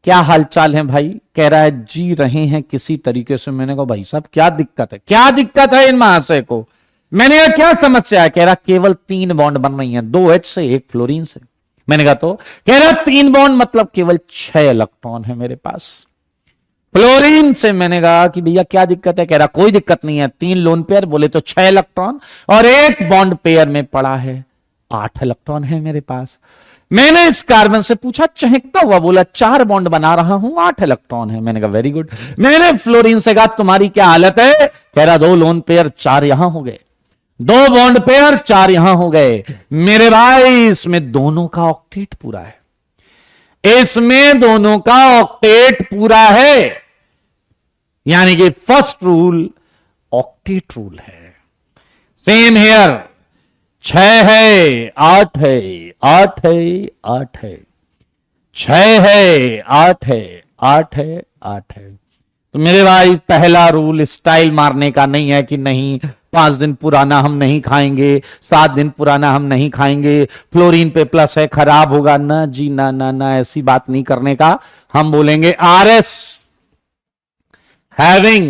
क्या हालचाल है भाई, कह रहा है जी रहे हैं किसी तरीके से। मैंने कहा भाई साहब क्या दिक्कत है, क्या दिक्कत है इन महाशय को? मैंने कहा क्या समस्या है? कह रहा केवल 3 बॉन्ड बन रही हैं, 2 H से 1 फ्लोरीन से। मैंने कहा तो? कह रहा 3 बॉन्ड मतलब केवल 6 इलेक्ट्रॉन है मेरे पास फ्लोरीन से। मैंने कहा कि भैया क्या दिक्कत है? कह रहा कोई दिक्कत नहीं है, 3 लोन पेयर बोले तो 6 इलेक्ट्रॉन, और 1 बॉन्ड पेयर में पड़ा है 8 इलेक्ट्रॉन है मेरे पास। मैंने इस कार्बन से पूछा चहकता हुआ, बोला 4 बॉन्ड बना रहा हूं, 8 इलेक्ट्रॉन है। मैंने कहा वेरी गुड। मैंने फ्लोरीन से कहा तुम्हारी क्या हालत है? कह रहा 2 लोन पेयर 4 यहां हो गए, 2 बॉन्ड पेयर 4 यहां हो गए। मेरे भाई इसमें दोनों का ऑक्टेट पूरा है, इसमें दोनों का ऑक्टेट पूरा है। यानी कि फर्स्ट रूल ऑक्टेट रूल है। सेम हेयर, 6 है 8 है 8 है 8 है, 6 है 8 है 8 है 8 है। तो मेरे भाई पहला रूल स्टाइल मारने का नहीं है कि नहीं 5 दिन पुराना हम नहीं खाएंगे, 7 दिन पुराना हम नहीं खाएंगे, फ्लोरीन पे प्लस है खराब होगा। ना जी ना ना ना, ऐसी बात नहीं करने का। हम बोलेंगे RS having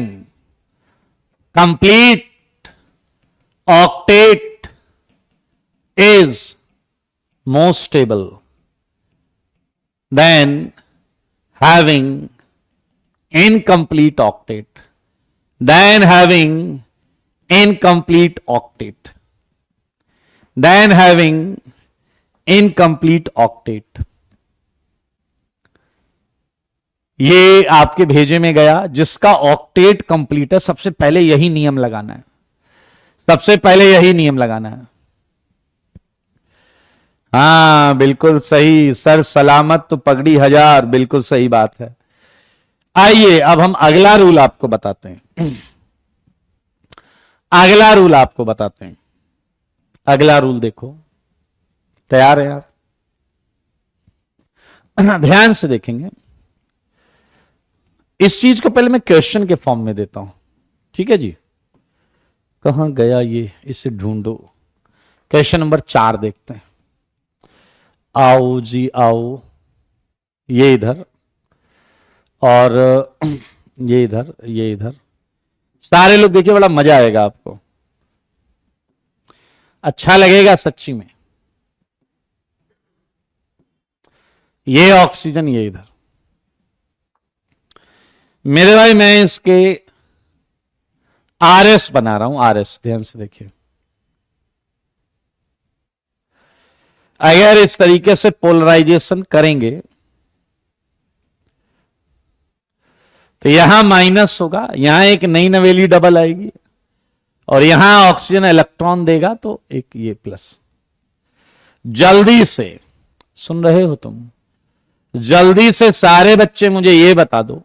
complete octet is more stable than having incomplete octet, than having incomplete octet, than having incomplete octet. ये आपके भेजे में गया, जिसका ऑक्टेट कंप्लीट है, सबसे पहले यही नियम लगाना है, सबसे पहले यही नियम लगाना है। हाँ बिल्कुल सही सर, सलामत तो पगड़ी हजार, बिल्कुल सही बात है। आइए अब हम अगला रूल आपको बताते हैं, अगला रूल आपको बताते हैं। अगला रूल देखो, तैयार है आप? ध्यान से देखेंगे। इस चीज को पहले मैं क्वेश्चन के फॉर्म में देता हूं, ठीक है जी? कहां गया ये, इसे ढूंढो। क्वेश्चन नंबर 4 देखते हैं। आओ जी आओ, ये इधर और ये इधर, ये इधर। सारे लोग देखिए, बड़ा मजा आएगा आपको, अच्छा लगेगा सच्ची में। ये ऑक्सीजन, ये इधर। मेरे भाई मैं इसके आरएस बना रहा हूं, आरएस, ध्यान से देखिए। अगर इस तरीके से पोलराइजेशन करेंगे तो यहां माइनस होगा, यहां एक नई नवेली डबल आएगी, और यहां ऑक्सीजन इलेक्ट्रॉन देगा तो एक ये प्लस। जल्दी से सुन रहे हो तुम? जल्दी से सारे बच्चे मुझे ये बता दो,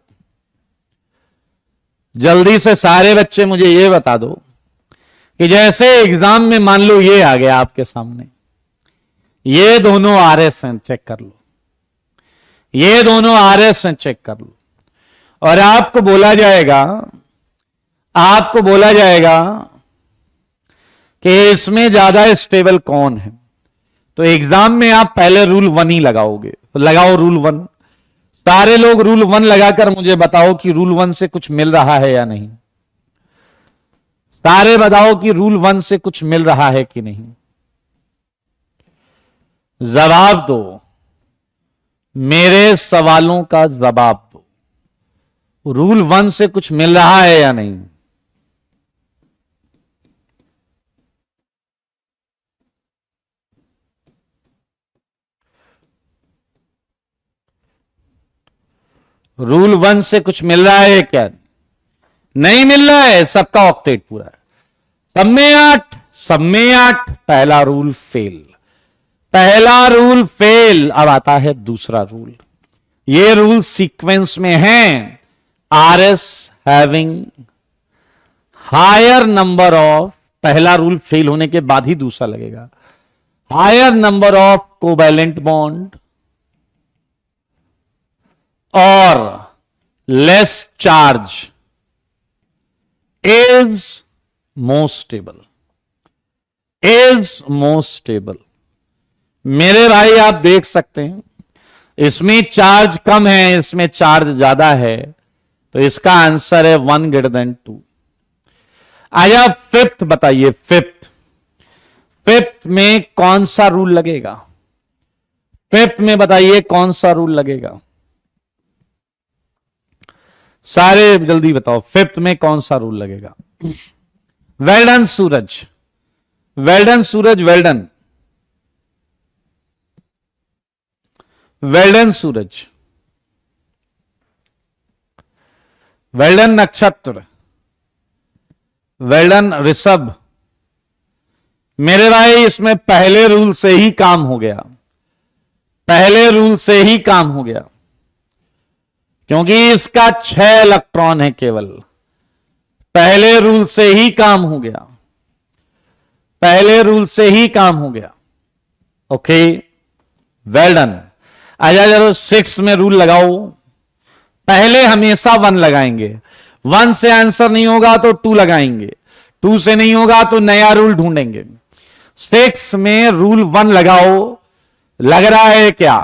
जल्दी से सारे बच्चे मुझे ये बता दो कि जैसे एग्जाम में मान लो ये आ गया आपके सामने, ये दोनों आरएस हैं, चेक कर लो, ये दोनों आरएस हैं, चेक कर लो, और आपको बोला जाएगा, आपको बोला जाएगा कि इसमें ज्यादा स्टेबल कौन है। तो एग्जाम में आप पहले रूल 1 ही लगाओगे, तो लगाओ रूल 1। सारे लोग रूल 1 लगाकर मुझे बताओ कि रूल 1 से कुछ मिल रहा है या नहीं। सारे बताओ कि रूल 1 से कुछ मिल रहा है कि नहीं। जवाब दो, मेरे सवालों का जवाब दो। रूल 1 से कुछ मिल रहा है या नहीं? रूल 1 से कुछ मिल रहा है क्या? नहीं मिल रहा है, सबका ऑक्टेट पूरा है। सब में 8, सब में 8, पहला रूल फेल, पहला रूल फेल। अब आता है दूसरा रूल। ये रूल सीक्वेंस में है, RS having higher number of, पहला रूल फेल होने के बाद ही दूसरा लगेगा, higher number of covalent bond और less charge is most stable, is most stable. मेरे भाई आप देख सकते हैं, इसमें चार्ज कम है, इसमें चार्ज ज्यादा है, तो इसका आंसर है 1 ग्रेटर देन 2। आया फिफ्थ, बताइए फिफ्थ, फिफ्थ में कौन सा रूल लगेगा? फिफ्थ में बताइए कौन सा रूल लगेगा? सारे जल्दी बताओ, फिफ्थ में कौन सा रूल लगेगा? वेल्डन सूरज, वेल्डन सूरज, वेल्डन, वेल्डन सूरज, वेल्डन नक्षत्र, वेल्डन ऋषभ। मेरे भाई इसमें पहले रूल से ही काम हो गया, पहले रूल से ही काम हो गया, क्योंकि इसका 6 इलेक्ट्रॉन है केवल। पहले रूल से ही काम हो गया, पहले रूल से ही काम हो गया। Okay, well done. आजा जरा 6 में रूल लगाओ। पहले हमेशा 1 लगाएंगे, 1 से आंसर नहीं होगा तो 2 लगाएंगे, 2 से नहीं होगा तो नया रूल ढूंढेंगे। 6 में रूल 1 लगाओ, लग रहा है क्या?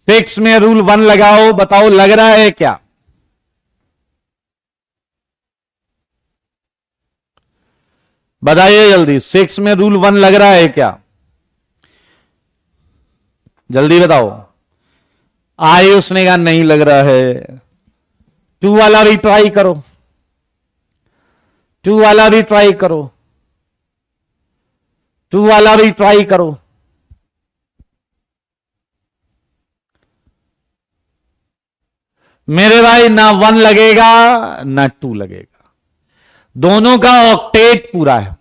6 में रूल 1 लगाओ, बताओ लग रहा है क्या? बताइए जल्दी, 6 में रूल 1 लग रहा है क्या? जल्दी बताओ। आयुष ने कहा नहीं लग रहा है। 2 वाला भी ट्राई करो, 2 वाला भी ट्राई करो, 2 वाला भी ट्राई करो। मेरे भाई ना 1 लगेगा ना 2 लगेगा, दोनों का ऑक्टेट पूरा है,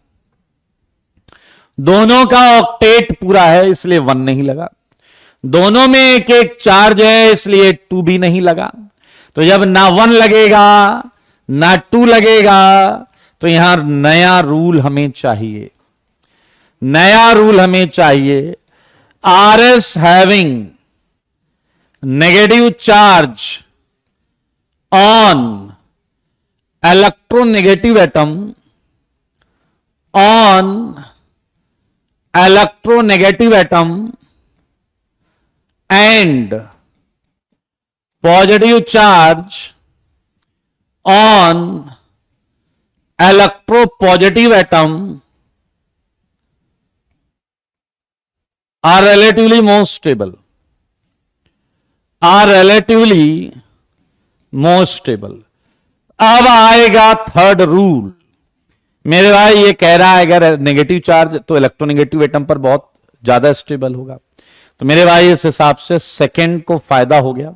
दोनों का ऑक्टेट पूरा है, इसलिए 1 नहीं लगा। दोनों में एक एक चार्ज है, इसलिए 2 भी नहीं लगा। तो जब ना 1 लगेगा ना 2 लगेगा, तो यहां नया रूल हमें चाहिए, नया रूल हमें चाहिए। R S having negative charge on electronegative atom, on electronegative atom and positive charge on electropositive atom are relatively more stable, are relatively more stable। अब आएगा थर्ड रूल। मेरे भाई ये कह रहा है अगर नेगेटिव चार्ज तो इलेक्ट्रोनेगेटिव एटम पर बहुत ज्यादा स्टेबल होगा, तो मेरे भाई इस हिसाब से सेकंड को फायदा हो गया,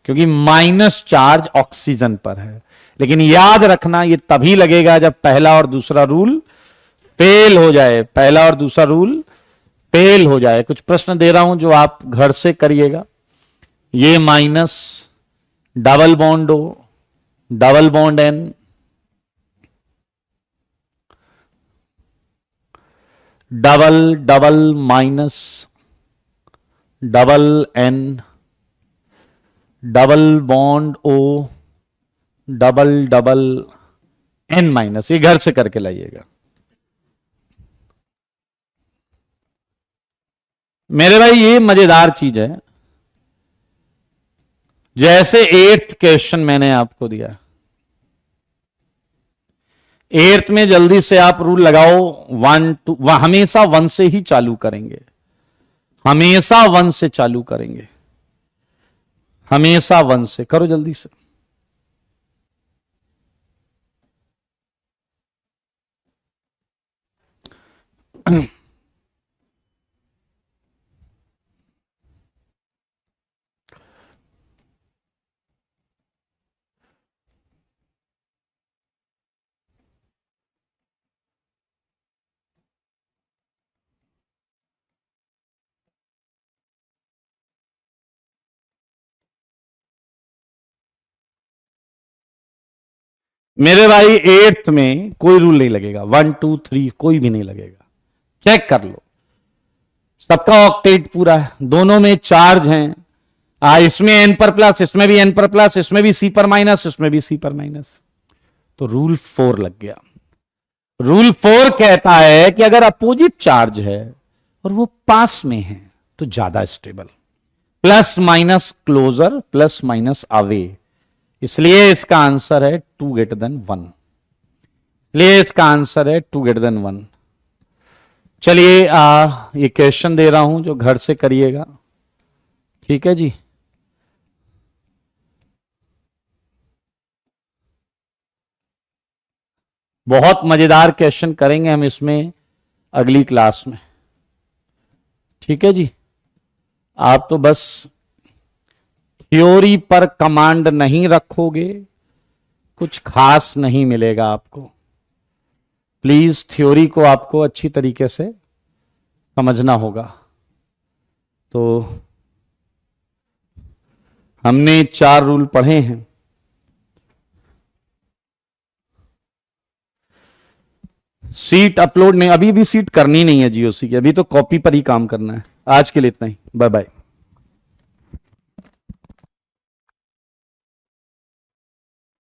क्योंकि माइनस चार्ज ऑक्सीजन पर है। लेकिन याद रखना ये तभी लगेगा जब पहला और दूसरा रूल फेल हो जाए, पहला और दूसरा रूल फेल हो जाए। कुछ प्रश्न दे रहा हूं जो आप घर से करिएगा। ये माइनस, डबल बॉन्ड हो, double bond N, double double minus, double N, double bond O, double double N minus, ये घर से करके लाइएगा। मेरे भाई ये मजेदार चीज है, जैसे 8th क्वेश्चन मैंने आपको दिया, 8th में जल्दी से आप रूल लगाओ 1 2, हमेशा 1 से ही चालू करेंगे, हमेशा 1 से चालू करेंगे, हमेशा 1 से करो जल्दी से। मेरे भाई 8th में कोई रूल नहीं लगेगा, 1 2 3 कोई भी नहीं लगेगा, चेक कर लो, सबका ऑक्टेट पूरा है, दोनों में चार्ज हैं, इसमें एन पर प्लस, इसमें भी एन पर प्लस, इसमें भी सी पर माइनस, इसमें भी सी पर माइनस, तो रूल 4 लग गया। रूल 4 कहता है कि अगर अपोजिट चार्ज है और वो पास में है तो ज्यादा stable, plus minus closer, plus minus away, इसलिए इसका आंसर है 2 greater than 1, इसलिए इसका आंसर है 2 greater than 1। चलिए ये क्वेश्चन दे रहा हूं जो घर से करिएगा, ठीक है जी। बहुत मजेदार क्वेश्चन करेंगे हम इसमें अगली क्लास में, ठीक है जी। आप तो बस थ्योरी पर कमांड नहीं रखोगे, कुछ खास नहीं मिलेगा आपको। प्लीज थ्योरी को आपको अच्छी तरीके से समझना होगा। तो हमने 4 रूल पढ़े हैं। सीट अपलोड नहीं, अभी भी सीट करनी नहीं है जीओसी की, अभी तो कॉपी पर ही काम करना है। आज के लिए इतना ही, बाय बाय।